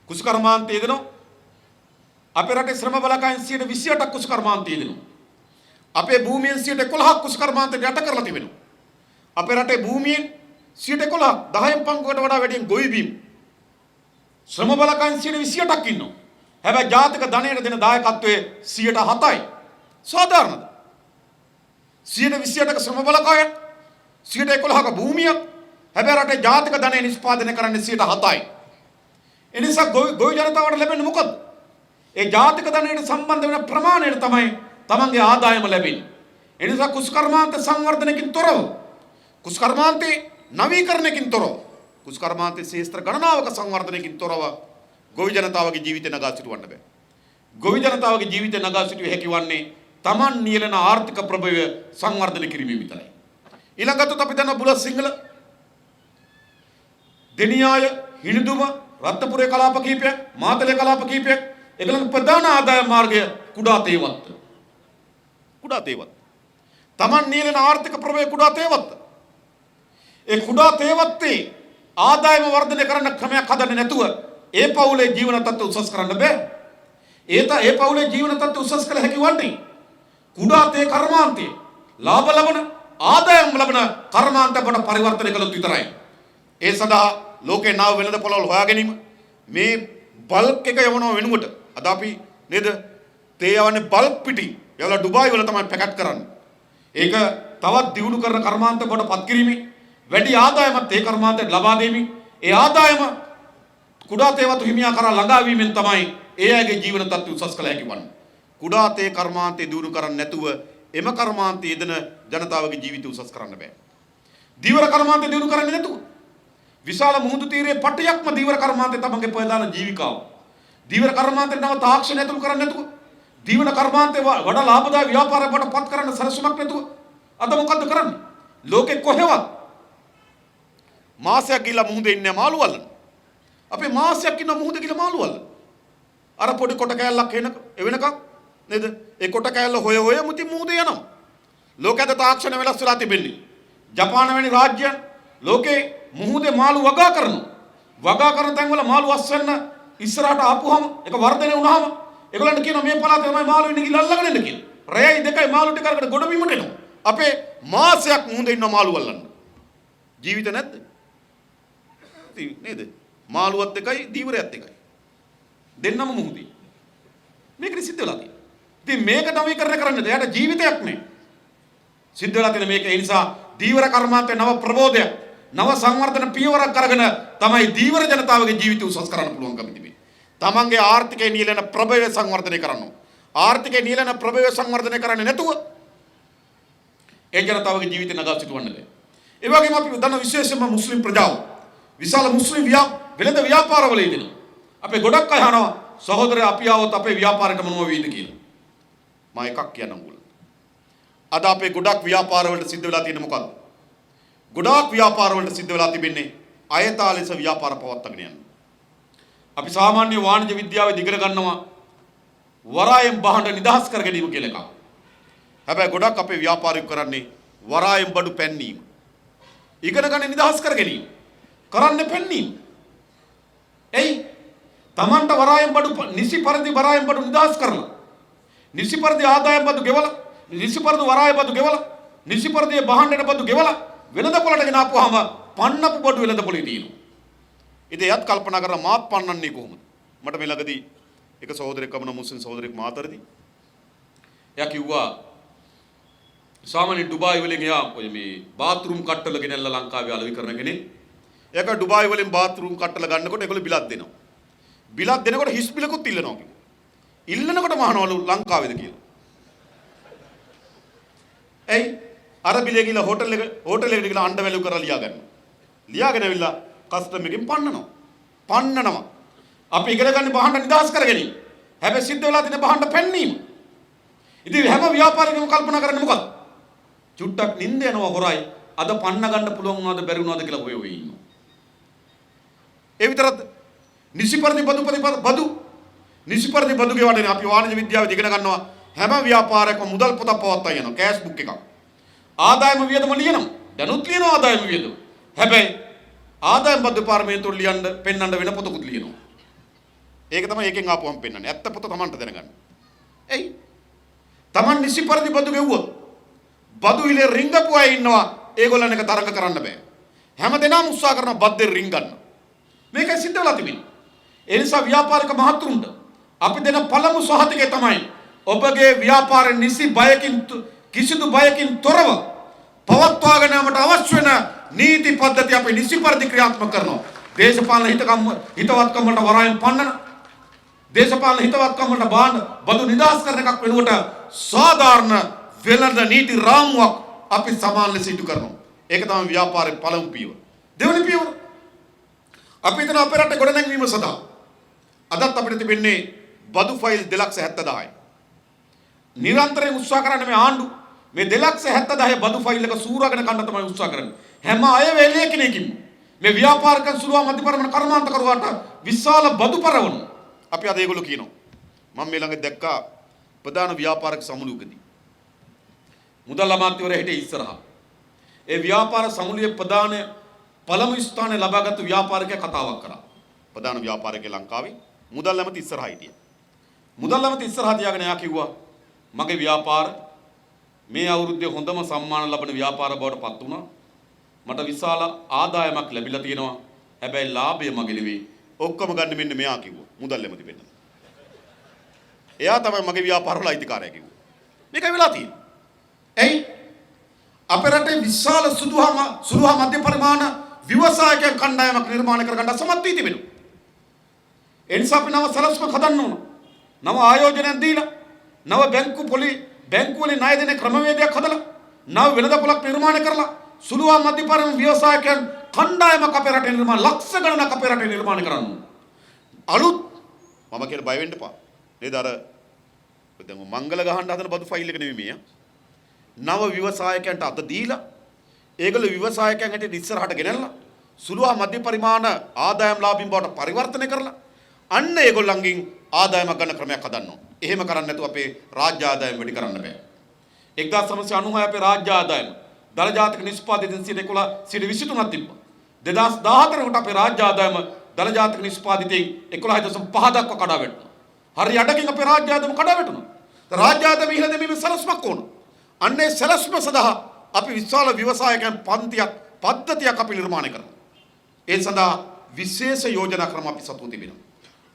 කුසකර්මාන්තය දෙනවා. අපේ රටේ ශ්‍රම බලකායෙන් 28% කුසකර්මාන්තය දෙනවා. අපේ භූමියෙන් 11% කුසකර්මාන්තයට යට කරලා තිබෙනවා. අපේ රටේ භූමියෙන් 11% 10න් පංගුවට වඩා වැඩියෙන් ගොවි බිම් ශ්‍රම බලකායෙන් 28%ක් ඉන්නවා. හැබැයි ජාතික ධනයට දෙන දායකත්වයේ 7%යි. සාධාරණද? 28%ක ශ්‍රම බලකාය 11%ක භූමියක්. හැබැයි රටේ ජාතික ධනය නිෂ්පාදනය කරන්නේ 7%යි. එනිසා ගොවි ජනතාවට ලැබෙන්නේ මොකද? ඒ ජාතික ධනයට සම්බන්ධ වෙන ප්‍රමාණයට තමයි තමන්ගේ ආදායම ලැබෙන්නේ. එනිසා කුසකර්මාන්ත සංවර්ධනයකින් තොරව, කුසකර්මාන්තේ නවීකරණයකින් තොරව, කුසකර්මාන්තේ ශේෂ්ත්‍ර ගණනාවක සංවර්ධනයකින් තොරව ගොවි ජනතාවගේ ජීවිතය නගා සිටවන්න බෑ. ගොවි ජනතාවගේ ජීවිතය නගා සිටුවේ හැකි වන්නේ තමන් නියැලෙන ආර්ථික ප්‍රබවය සංවර්ධනය කිරීමෙන් විතරයි. ඊළඟට අපි දන්න බුලත් සිංහල, දෙනියාය, හිණිදුම, රත්නපුරේ කලාප කීපයක්, මාතලේ කලාප කීපයක්, ඒගොල්ලන්ගේ ප්‍රධාන ආදාය මාර්ගය කුඩා තේවත්ත. කුඩා තේවත්ත. තමන් නියැලෙන ආර්ථික ප්‍රබවය කුඩා තේවත්ත. ඒ කුඩා තේවත්තේ ආදායම වර්ධනය කරන්න ක්‍රමයක් හදන්නේ නැතුව ඒ පවුලේ ජීවන තත්ත්ව උසස් කරන්න බෑ. ඒ පවුලේ ජීවන තත්ත්ව උසස් කළ හැකි වන්නේ කුඩා තේ කර්මාන්තයේ ලාභ ලබන, ආදායම් ලබන කර්මාන්තයට පරිවර්තනය කළොත් විතරයි. ඒ සඳහා ලෝකේ නාව වෙළඳ පොළවල් හොයා ගැනීම මේ බල්ක් එක යවනවා වෙනුවට අද අපි නේද තේ යවන්නේ බල්ක් පිටි ඒවල ඩුබායි වල තමයි පැකට් කරන්නේ. ඒක තවත් දියුණු කරන කර්මාන්ත කොට පත් කිරීමේ වැඩි ආදායමත් ඒ කර්මාන්තයට ලබා දෙමින් ඒ ආදායම කුඩා තේවතු හිමියා කරා ළඟා වීමෙන් තමයි ඒ අයගේ ජීවන තත්ත්වය උසස් කළ හැකි වන්නේ. කුඩා තේ කර්මාන්තය දියුණු කරන්නේ නැතුව එම කර්මාන්තයේ යෙදෙන ජනතාවගේ ජීවිත උසස් කරන්න බෑ. දීවර කර්මාන්තය දියුණු කරන්නේ නැතුව විශාල මුහුදු තීරයේ පටයක්ම දීවර කර්මාන්තය තමන්ගේ ප්‍රධාන ජීවිකාව. දීවර කර්මාන්තේ නව තාක්ෂණ ඇතුළු කරන්නේ නැතුව දීවන කර්මාන්තේ වඩා ලාභදායී ව්‍යාපාරයකට පත් කරන්න සරසුමක් නැතුව අද මොකද්ද කරන්නේ? ලෝකෙ කොහෙවත් මාසයක් ගිහලා මුහුදේ ඉන්නේ මාළු වල්ලන. අපේ මාසයක් ඉන්න මුහුදේ ගිහලා මාළු වල්ලන. අර පොඩි කොට කෑල්ලක් එවෙනකම් නේද? ඒ කොට කෑල්ල හොය හොය මුති මුහුදේ යනවා. ලෝකයේ තාක්ෂණ වෙනස් වෙලා තිබෙන්නේ. ජපාන වැනි රාජ්‍යයන් ලෝකේ මුහුදේ මාළු වගා කරනවා. වගා කරන තැන් වල මාළු අස්වැන්න ඉස්සරහට ආපුවම ඒක වර්ධනය වුණාම ඒගොල්ලන්ට කියනවා මේ පළාතේ තමයි මාළු ඉන්නේ කියලා අල්ලගෙන එන්න කියලා. රැයයි දෙකයි මාළු ටික අරගෙන ගොඩ බිමට එනවා. අපේ මාසයක් මුහුදේ ඉන්න මාළු වල්ලන්න. ජීවිත නැද්ද? නේද? මාළුවත් එකයි දීවරයත් එකයි. දෙන්නම මුහුදේ. මේකනේ සිද්ධ වෙලා තියෙන්නේ. ඉතින් මේක නවීකරණය කරන්නද? එයාට ජීවිතයක් නෑ. සිද්ධ වෙලා තියෙන මේක ඒ නිසා දීවර කර්මාන්තයේ නව ප්‍රබෝධයක් නව සංවර්ධන පියවරක් අරගෙන තමයි දීවර ජනතාවගේ ජීවිත උසස් කරන්න පුළුවන්කම තිබෙන්නේ. තමන්ගේ ආර්ථිකය නියැලෙන ප්‍රභවය සංවර්ධනය කරනවා. ආර්ථිකය නියැලෙන ප්‍රභවය සංවර්ධනය කරන්නේ නැතුව ඒ ජනතාවගේ ජීවිතය නගා සිටවන්න බෑ. ඒ වගේම අපි දන්න විශේෂයෙන්ම මුස්ලිම් ප්‍රජාව විශාල මුස්ලිම් වෙළඳ ව්‍යාපාරවල ඉදෙනවා. අපේ ගොඩක් අය අහනවා සහෝදරයා අපි ආවොත් අපේ ව්‍යාපාරයට මොනව වෙයිද කියලා. මම එකක් කියන්නම් උගල. අද අපේ ගොඩක් ව්‍යාපාරවලට සිද්ධ වෙලා තියෙන්නේ මොකක්ද? ගොඩාක් ව්‍යාපාරවලට සිද්ධ වෙලා තිබෙන්නේ අයථා ලෙස ව්‍යාපාර පවත්වාගෙන යන්න. අපි සාමාන්‍ය වාණිජ විද්‍යාවේ ඉගෙන ගන්නවා වරායෙන් බහඬ නිදහස් කර ගැනීම කියලා එකක්. හැබැයි ගොඩක් අපේ ව්‍යාපාරිකයෝ කරන්නේ වරායෙන් බඩු පැන්නීම. ඉගෙන ගන්න නිදහස් කර ගැනීම. කරන්නේ පැන්නීම. එයි තමන්ට වරායෙන් බඩු නිසි පරිදි වරායෙන් බඩු නිදහස් කරලා නිසි පරිදි ආදායම් බඩු ගෙවලා නිසි පරිදි වරාය බඩු ගෙවලා නිසි පරිදි බහඬට බඩු ගෙවලා වෙළඳ පොළට ගෙන ආපුවාම පන්නපු බඩු වෙළඳ පොළේ තියෙනවා. ඉතින් එයත් කල්පනා කරලා මාත් පන්නන්නේ කොහොමද? මට මේ ළඟදී එක සහෝදරයෙක් වමන මුස්ලිම් සහෝදරයෙක් මාතරදී එයා කිව්වා සාමාන්‍ය ඩුබායි වලින් එයා ඔය මේ බාත්රූම් කට්ටල ගෙනල්ලා ලංකාවේ අලෙවි කරන කෙනෙක්. ඒක ඩුබායි වලින් බාත්රූම් කට්ටල ගන්නකොට ඒගොල්ලෝ බිලක් දෙනවා. බිලක් දෙනකොට හිස් බිලකුත් ඉල්ලනවා කිව්වා. ඉල්ලනකොට මහනවලු ලංකාවේද කියලා. එයි අර බිලේ ගිහලා හෝටල් එකට ගිහලා අඬ වැලු කරලා ලියා ගන්නවා. ලියාගෙන ඇවිල්ලා කස්ටමර් එකෙන් පන්නනවා. අපි ඉගෙන ගන්න බහඬ නිදහස් කරගැනීම. හැබැයි සිද්ධ වෙලා තියෙන බහඬ පැන්නීම. ඉතින් හැම ව්‍යාපාරිකයෙකුම කල්පනා කරන්නේ මොකක්ද? චුට්ටක් නිින්ද යනවා හොරයි. අද පන්න ගන්න පුළුවන් වුණාද බැරි වුණාද කියලා හොය ඉන්නවා. ඒ විතරද? නිසිපරිදි බදු ගෙවන්නේ අපි වාණිජ විද්‍යාවේ ඉගෙන ගන්නවා හැම ව්‍යාපාරයකම මුදල් පොතක් පවත්වා යනවා කෑෂ් බුක් එකක්. ආදායම වියදම ලියනවා. දැනුත් ලියනවා ආදායම වියදම. හැබැයි ආදායම් බදු පාර්ලිමේන්තුවට ලියන්න පෙන්වන්න වෙන පොතකුත් ලියනවා. ඒක තමයි එකෙන් ආපුවම පෙන්වන්නේ. ඇත්ත පොත Tamanට දැනගන්න. එයි Taman නිසිපරිදි බදු ගෙවුවොත් බදු ඉලේ රිංගපු අය ඉන්නවා. ඒගොල්ලන් එක තරඟ කරන්න බෑ. හැමදෙනාම උත්සාහ කරනවා බද්දෙන් රිංග ගන්න. මේකයි සිද්ධ වෙලා තිබෙන්නේ. ඒ නිසා ව්‍යාපාරික මහතුරුන්ට අපි දෙන පළමු සහතිකය තමයි ඔබගේ ව්‍යාපාරය නිසි බයකින් කිසිදු බයකින් තොරව පවත්වාගෙන යාමට අවශ්‍ය වෙන නීති පද්ධති අපි නිසි පරිදි ක්‍රියාත්මක කරනවා. දේශපාලන හිතවත්කම් වලට වරායෙන් පන්නන දේශපාලන හිතවත්කම් වලට බාන බදු නිදහස් කරන එකක් වෙනුවට සාධාරණ වෙළඳ නීති රාමුවක් අපි සමාන ලෙස ඉටු කරනවා. ඒක තමයි ව්‍යාපාරයේ පළමු පියවර. දෙවෙනි පියවර අපි හිතන අපේ රටේ ගොඩනැංවීම සඳහා අදත් අපිට තිබෙන්නේ බදු ෆයිල් 270,000යි. නිරන්තරයෙන් උත්සාහ කරන්නේ මේ ආණ්ඩු මේ 270,000 බදු ෆයිල් එක සූරාගෙන ගන්න තමයි උත්සාහ කරන්නේ. හැම අය වෙලේ කෙනෙක්ම මේ ව්‍යාපාරිකයන් සුළුවා මධ්‍යපරම කර්මාන්තකරුවාට විශාල බදු පරවන. අපි අද ඒගොල්ලෝ කියනවා. මම මේ ළඟ දැක්කා ප්‍රධාන ව්‍යාපාරික සමුළුවකදී. මුදල් අමාත්‍යවරයා හිටියේ ඉස්සරහා. ඒ ව්‍යාපාර සමුළුවේ ප්‍රධාන පළමු ස්ථානය ලබාගත් ව්‍යාපාරිකයා කතාවක් කරා. ප්‍රධාන ව්‍යාපාරිකයා ලංකාවේ මුදල් ඇමති ඉස්සරහා හිටියා. මුදල් ඇමති ඉස්සරහා තියාගෙන එයා කිව්වා මගේ ව්‍යාපාර මේ අවුරුද්දේ හොඳම සම්මාන ලබන ව්‍යාපාර බවට පත් වුණා. මට විශාල ආදායමක් ලැබිලා තියෙනවා. හැබැයි ලාභය මගේ නෙවෙයි. ඔක්කොම ගන්න මෙන්න මෙයා කිව්වා. මුදල්ලෙම තිබෙන්න. එයා තමයි මගේ ව්‍යාපාරවල අයිතිකාරයා කිව්වා. මේකයි වෙලා තියෙන්නේ. එයි අපේ රටේ විශාල සුළු මධ්‍ය පරිමාණ ව්‍යවසායකයන් කණ්ඩායමක් නිර්මාණය කරගන්න සමත් වී තිබෙනවා. ඒ නිසා අපි නව සලස්ම හදන්න ඕන. නව ආයෝජනයක් දීලා නව බැංකුවලින් ණය දෙන ක්‍රමවේදයක් හදලා නව වෙළඳපොළක් නිර්මාණය කරලා සුළු මධ්‍ය පරිමාණ ව්‍යවසායකයන් කණ්ඩායමක් අපේ රටේ ලක්ෂ ගණනක් අපේ රටේ නිර්මාණය කරන්න ඕන. අලුත් මම කියන බය වෙන්න එපා. නේද අර දැන් මංගල ගහන්න හදන බදු ෆයිල් එක නෙමෙයි මේ. නව ව්‍යවසායකයන්ට අත දීලා ඒගොල්ලෝ ව්‍යවසායකයන් හැටියට ඉස්සරහට ගෙනල්ලා සුළු මධ්‍ය පරිමාණ ආදායම් ලාභීන් බවට පරිවර්තනය කරලා අන්න ඒගොල්ලන්ගෙන් ආදායමක් ගන්න ක්‍රමයක් හදන්න ඕන. එහෙම කරන්නේ නැතුව අපේ රාජ්‍ය ආදායම වැඩි කරන්න බෑ. 1996 අපේ රාජ්‍ය ආදායම දල ජාතික නිෂ්පාදිතයෙන් 11.23ක් තිබ්බා. 2014 කට අපේ රාජ්‍ය ආදායම දල ජාතික නිෂ්පාදිතයෙන් 11.5 දක්වා කඩා වැටුණා. හරි අඩකින් අපේ රාජ්‍ය ආදායම කඩා වැටුණා. රාජ්‍ය ආදායම ඉහළ දැමීමේ සලස්මක් ඕන. අන්නේ සලස්ම සඳහා අපි විශාල ව්‍යවසායකයන් පද්ධතියක් අපි නිර්මාණය කරනවා. ඒ සඳහා විශේෂ යෝජනා ක්‍රම අපි සතුව තිබෙනවා.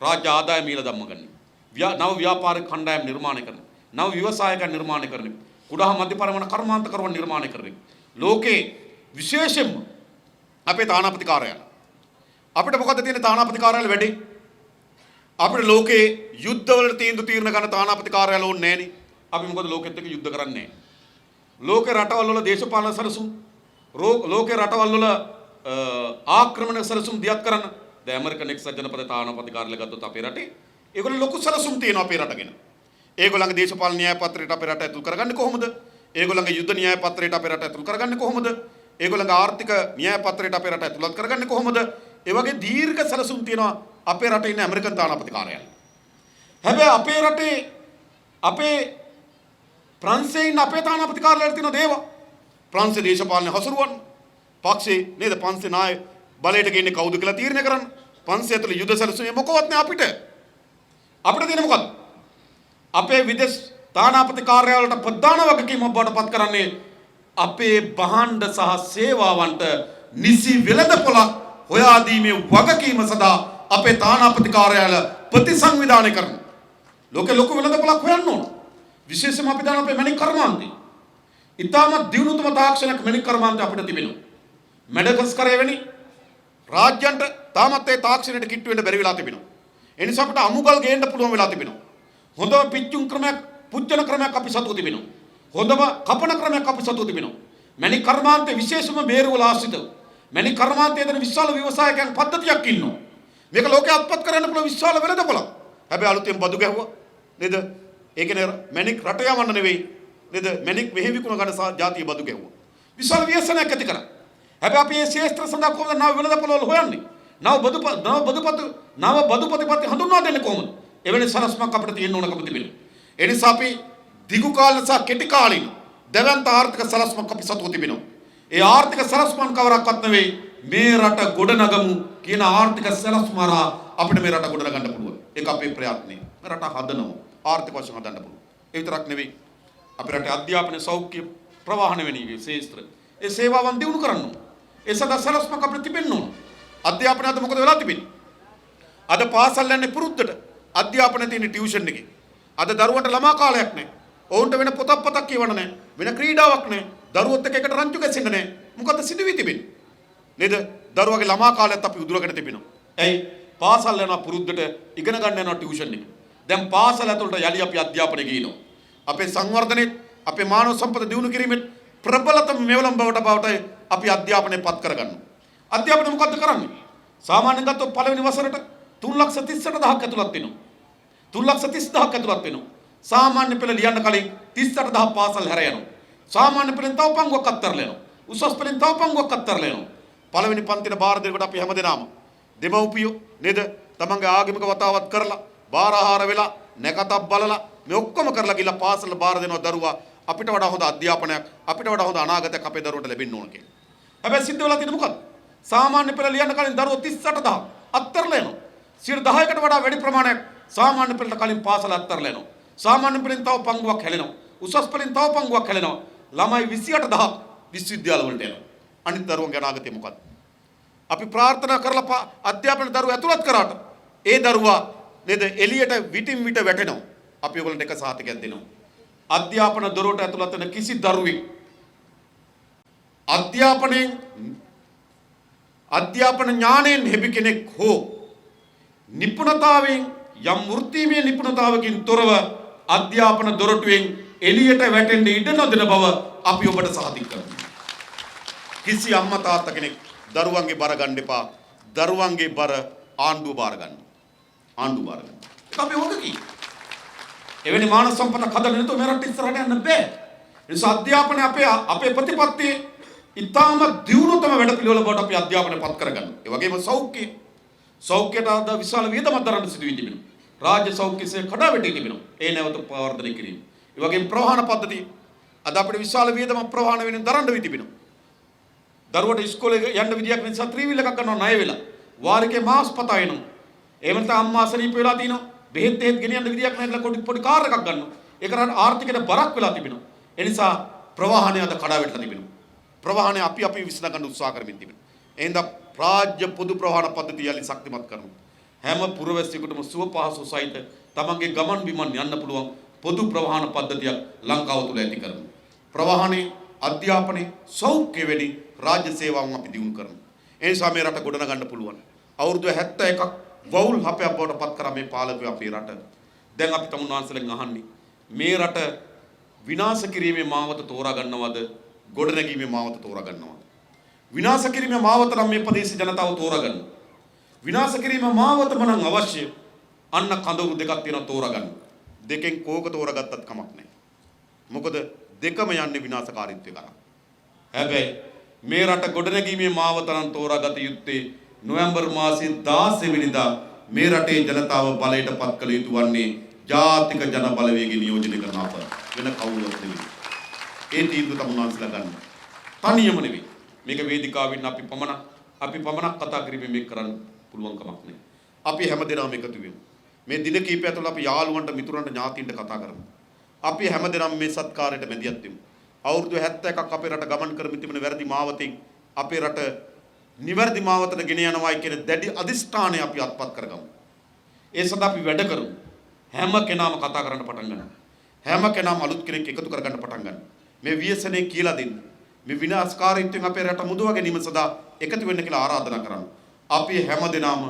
රාජ්‍ය ආදායම ඉහළ දම්ම ගන්න. නව ව්‍යාපාරික කණ්ඩායම් නිර්මාණය කරන. නව ව්‍යවසායකයන් නිර්මාණය කරන. කුඩා මධ්‍ය පරිමාණ කර්මාන්තකරුවන් නිර්මාණය කරන. ලෝකේ විශේෂයෙන්ම අපේ තානාපති කාර්යාලය. අපිට මොකද තියෙන තානාපති කාර්යාලය වැඩි? අපිට ලෝකේ යුද්ධවල තීරණ ගන්න තානාපති කාර්යාල ඕනේ නැහෙනි. අපි මොකද ලෝකෙත් එක්ක යුද්ධ කරන්නේ නැහැ. ලෝකේ රටවල් වල දේශපාලන සැලසුම් ලෝකේ රටවල් වල ආක්‍රමණ සැලසුම් දියත් කරන්න දැන් ඇමරිකන් එක්සත් ජනපද තානාපති කාර්යාලය ගත්තොත් අපේ රටේ ඒගොල්ලෝ ලොකු සැලසුම් තියෙනවා අපේ රටගෙන. ඒගොල්ලන්ගේ දේශපාලන න්‍යාය පත්‍රයට අපේ රට ඇතුල් කරගන්නේ කොහොමද? ඒගොල්ලන්ගේ යුද්ධ න්‍යාය පත්‍රයට අපේ රට ඇතුල් කරගන්නේ කොහොමද? ඒගොල්ලන්ගේ ආර්ථික න්‍යාය පත්‍රයට අපේ රට ඇතුළත් කරගන්නේ කොහොමද? ඒ වගේ දීර්ඝ සැලසුම් තියෙනවා අපේ රටේ ඉන්න ඇමරිකන් තානාපති කාර්යාලය. හැබැයි අපේ රටේ අපේ ප්‍රංශයේ ඉන්න අපේ තානාපති කාර්යාලවල තියෙන දේවා ප්‍රංශ දේශපාලන හසුරුවන්න පක්ෂේ නේද පංශේ නාය බලයට ගෙන්නේ කවුද කියලා තීරණය කරන්න. පංශය ඇතුළේ යුද සැලසුම් මොකවත් නෑ අපිට. අපිට තියෙන මොකද්ද? අපේ විදේශ තානාපති කාර්යාලවලට ප්‍රධාන වගකීමක් බවට පත් කරන්නේ අපේ භාණ්ඩ සහ සේවාවන්ට නිසි වෙළඳපොළක් හොයා දීමේ වගකීම සඳහා අපේ තානාපති කාර්යාල ප්‍රතිසංවිධානය කරනවා. ලෝකෙ ලොකු වෙළඳපොළක් හොයන්න ඕන. විශේෂයෙන්ම අපි දාන අපේ මැණික් කර්මාන්තේ. ඉතාමත් දියුණුවම තාක්ෂණික මැණික් කර්මාන්තය අපිට තිබෙනවා. මැඩගස්කරය වෙනි රාජ්‍යන්ට තාමත් ඒ තාක්ෂණයට කිට්ටු වෙන්න බැරි වෙලා තිබෙනවා. ඒ නිසා අපිට අමුගල් ගේන්න පුළුවන් වෙලා තිබෙනවා. හොඳම පිච්චුම් ක්‍රමයක්, පුච්චන ක්‍රමයක් අපි සතුව තිබෙනවා. හොඳම කපන ක්‍රමයක් අපි සතුව තිබෙනවා. මැණික් කර්මාන්තයේ විශේෂම බේරුවල ආශ්‍රිතව මැණික් කර්මාන්තයේ දෙන විශාල ව්‍යවසායකයන් පද්ධතියක් ඉන්නවා. මේක ලෝකේ අත්පත් කරන්න පුළුවන් විශාල වෙළඳපොළක්. හැබැයි අලුතෙන් බදු ගැහුවා නේද? ඒ කියන්නේ මැණික් රට යවන්න නෙවෙයි නේද? මැණික් මෙහෙ විකුණ ගන්න ජාතිය බදු ගැහුවා. විශාල ව්‍යසනයක් ඇති කරා. හැබැයි අපි මේ ශේෂ්ත්‍ර සඳහා කොහොමද නව වෙළඳපොළ හොයන්නේ? නව බදුපති හඳුන්වා දෙන්නේ කොහොමද? එවැනි සලස්මක් අපිට තියෙන්න ඕනකම තිබෙනවා. ඒ නිසා අපි දිගු කාල සහ කෙටි කාලින දෙවන්ත ආර්ථික සලස්මක් අපි සතුව තිබෙනවා. ඒ ආර්ථික සලස්මන් කවරක්වත් නෙවෙයි මේ රට ගොඩනගමු කියන ආර්ථික සලස්ම හරහා අපිට මේ රට ගොඩනගන්න පුළුවන්. ඒක අපේ ප්‍රයත්නය. මේ රට හදනවා. ආර්ථික වශයෙන් හදන්න පුළුවන්. ඒ විතරක් නෙවෙයි අපේ රටේ අධ්‍යාපන සෞඛ්‍ය ප්‍රවාහන වෙනි ශේෂ්ත්‍ර. ඒ සේවාවන් දියුණු කරන්න ඕන. ඒ සඳහා සලස්මක් අපිට තිබෙන්න ඕන. අධ්‍යාපනය අද මොකද වෙලා තිබෙන්නේ? අද පාසල් යන්නේ පුරුද්දට. අධ්‍යාපනය තියෙන ටියුෂන් එකේ. අද දරුවන්ට ළමා කාලයක් නැහැ. ඔවුන්ට වෙන පොතක් කියවන්න නැහැ. වෙන ක්‍රීඩාවක් නැහැ. දරුවොත් එක්ක එකට රංචු ගැසෙන්න නැහැ. මොකද සිදුවී තිබෙන්නේ? නේද? දරුවගේ ළමා කාලයත් අපි උදුරගෙන තිබෙනවා. ඇයි? පාසල් යන පුරුද්දට ඉගෙන ගන්න යනවා ටියුෂන් එක. දැන් පාසල ඇතුළට යලි අපි අධ්‍යාපනය ගිහිනවා. අපේ සංවර්ධනෙත් අපේ මානව සම්පත දියුණු කිරීමෙත් ප්‍රබලතම මෙවලම් බවට අපි අධ්‍යාපනය පත් කරගන්නවා. අධ්‍යාපනය මොකද්ද කරන්නේ? සාමාන්‍යයෙන් ගත්තොත් පළවෙනි වසරට 3,38,000ක් ඇතුළත් වෙනවා. 3,30,000ක් ඇතුළත් වෙනවා. සාමාන්‍ය පෙළ ලියන්න කලින් 38,000 පාසල් හැර යනවා. සාමාන්‍ය පෙළෙන් තව පංගුවක් අත්තරලා යනවා. උසස් පෙළෙන් තව පංගුවක් අත්තරලා යනවා. පළවෙනි පන්තියට බාර දෙනකොට අපි හැමදෙනාම දෙමව්පියෝ නේද? තමන්ගේ ආගමික වතාවත් කරලා බාර ආහාර වෙලා නැකතක් බලලා මේ ඔක්කොම කරලා ගිහලා පාසල බාර දෙනවා දරුවා අපිට වඩා හොඳ අධ්‍යාපනයක් අපිට වඩා හොඳ අනාගතයක් අපේ දරුවන්ට ලැබෙන්න ඕන කියලා. හැබැයි සිද්ධ වෙලා තියෙන්නේ මොකක්ද? සාමාන්‍ය පෙළ ලියන්න කලින් දරුවෝ 38,000 අත්තරලා යනවා. 10%කට වඩා වැඩි ප්‍රමාණයක් සාමාන්‍ය පෙළට කලින් පාසල අත්තරලා යනවා. සාමාන්‍ය පෙළෙන් තව පංගුවක් හැලෙනවා. උසස් පෙළෙන් තව පංගුවක් හැලෙනවා. ළමයි 28,000 විශ්වවිද්‍යාල වලට යනවා. අනිත් දරුවන්ගේ අනාගතය මොකක්ද? අපි ප්‍රාර්ථනා කරලා අධ්‍යාපන දරුවෝ ඇතුළත් කරාට ඒ දරුවා නේද එළියට විටින් විට වැටෙනවා. අපි ඔයගොල්ලන්ට එක සාතිකයක් දෙනවා. අධ්‍යාපන දොරට ඇතුළත් වෙන කිසි දරුවෙක් අධ්‍යාපන ඥාණයෙන් හෙබි කෙනෙක් හෝ නිපුණතාවයෙන් යම් වෘත්තීමය නිපුණතාවකින් තොරව අධ්‍යාපන දොරටුවෙන් එළියට වැටෙන්න ඉඩ නොදෙන බව අපි ඔබට සාතික කරනවා. කිසි අම්මා තාත්තා කෙනෙක් දරුවන්ගේ බර ගන්න එපා. දරුවන්ගේ බර ආණ්ඩුව බාර ගන්න. ආණ්ඩුව බාර ගන්න. ඒක අපි වගකී. එවැනි මානව සම්පතක් හදන්න නැතුව මේ රට ඉස්සරහට යන්න බෑ. ඒ නිසා අධ්‍යාපනය අපේ ප්‍රතිපත්තියේ ඉතාම දියුණුවතම වැඩ පිළිවෙල බවට අපි අධ්‍යාපනය පත් කරගන්න. ඒ වගේම සෞඛ්‍යයට අද විශාල වියදමක් දරන්න සිදු වී තිබෙනවා. රාජ්‍ය සෞඛ්‍යසේ කඩා වැටී තිබෙනවා. ඒ නැවත ප්‍රවර්ධනය කිරීම. ඒ වගේම ප්‍රවාහන පද්ධතිය අද අපිට විශාල වියදමක් ප්‍රවාහන වෙනුවෙන් දරන්න වී තිබෙනවා. දරුවට ඉස්කෝලේ යන්න විදියක් නිසා ත්‍රිවිල් එකක් ගන්නවා ණය වෙලා. වාරිකේ මාස් පතා එනවා. එහෙම නැත්නම් අම්මා අසනීප වෙලා තිනවා. බෙහෙත් ගෙනියන්න විදියක් නැතිලා පොඩි කාර් එකක් ගන්නවා. ඒක ආර්ථිකයට බරක් වෙලා තිබෙනවා. ඒ නිසා ප්‍රවාහනය අද කඩා වැටලා තිබෙනවා. ප්‍රවාහනය අපි විසඳ ගන්න උත්සාහ කරමින් තිබෙනවා. එහෙනම් රාජ්‍ය පොදු ප්‍රවාහන පද්ධතිය යලි ශක්තිමත් කරනවා. හැම පුරවැසියෙකුටම සුව පහසු සහිත තමන්ගේ ගමන් බිමන් යන්න පුළුවන් පොදු ප්‍රවාහන පද්ධතියක් ලංකාව තුළ ඇති කරනවා. ප්‍රවාහනේ අධ්‍යාපනයේ සෞඛ්‍ය වෙඩි රාජ්‍ය සේවාවන් අපි දියුණු කරනවා. ඒ නිසා මේ රට ගොඩනගන්න පුළුවන්. අවුරුදු 71ක් වවුල් හපයක් බවට පත් කරා මේ පාලකයෝ අපේ රට. දැන් අපි තමුන්වන්සලෙන් අහන්නේ මේ රට විනාශ කිරීමේ මාවත තෝරා ගන්නවද? ගොඩනැගීමේ මාවත තෝරා ගන්නවද? විනාශ කිරීමේ මාවත නම් මේ ප්‍රදේශ ජනතාව තෝරා ගන්න. විනාශ කිරීමේ මාවතම නම් අවශ්‍ය. අන්න කඳවුරු දෙකක් තියෙනවා තෝරා ගන්න. දෙකෙන් කෝක තෝරාගත්තත් කමක් නැහැ. මොකද දෙකම යන්නේ විනාශකාරීත්වය කරා. හැබැයි මේ රට ගොඩනැගීමේ මාවත නම් තෝරාගත යුත්තේ නොවැම්බර් මාසයේ 16 වෙනිදා මේ රටේ ජනතාව බලයට පත් කළ යුතු වන්නේ ජාතික ජන බලවේගය නියෝජනය කරන අප වෙන කවුරුත් නෙවෙයි. ඒ තීන්දුව තමුන්වන්සලා ගන්න. තනියම නෙවෙයි. මේක වේදිකාවෙන් අපි පමණක් කතා කිරීමෙන් මේක කරන්න පුළුවන් කමක් නැහැ. අපි හැමදෙනාම එකතු වෙමු. මේ දින කීපය ඇතුළත අපි යාළුවන්ට මිතුරන්ට ඥාතීන්ට කතා කරමු. අපි හැමදෙනාම මේ සත්කාරයට මැදිහත් වෙමු. අවුරුදු 71ක් අපේ රට ගමන් කරමින් තිබෙන වැරදි මාවතෙන් අපේ රට නිවැරදි මාවතට ගෙන යනවායි කියන දැඩි අදිෂ්ඨානය අපි අත්පත් කරගමු. ඒ සඳහා අපි වැඩ කරමු. හැම කෙනාම කතා කරන්න පටන් ගන්නවා. හැම කෙනාම අලුත් කෙනෙක් එකතු කරගන්න පටන් ගන්නවා. මේ ව්‍යසනේ කියලා දෙන්න. මේ විනාශකාරීත්වයෙන් අපේ රට මුදවා ගැනීම සඳහා එකතු වෙන්න කියලා ආරාධනා කරනවා. අපි හැමදෙනාම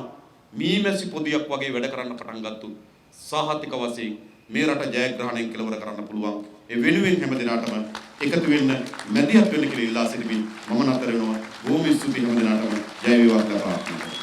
මීමැසි පොදියක් වගේ වැඩ කරන්න පටන් ගත්තොත් සාහතික වශයෙන් මේ රට ජයග්‍රහණයෙන් කෙලවර කරන්න පුළුවන්. ඒ වෙනුවෙන් හැමදෙනාටම එකතු වෙන්න මැදිහත් වෙන්න කියලා ඉල්ලා සිටිමින් මම නතර වෙනවා. බොහොම ස්තුතියි හැමදෙනාටම ජය වේවා කියලා ප්‍රාර්ථනා කරනවා.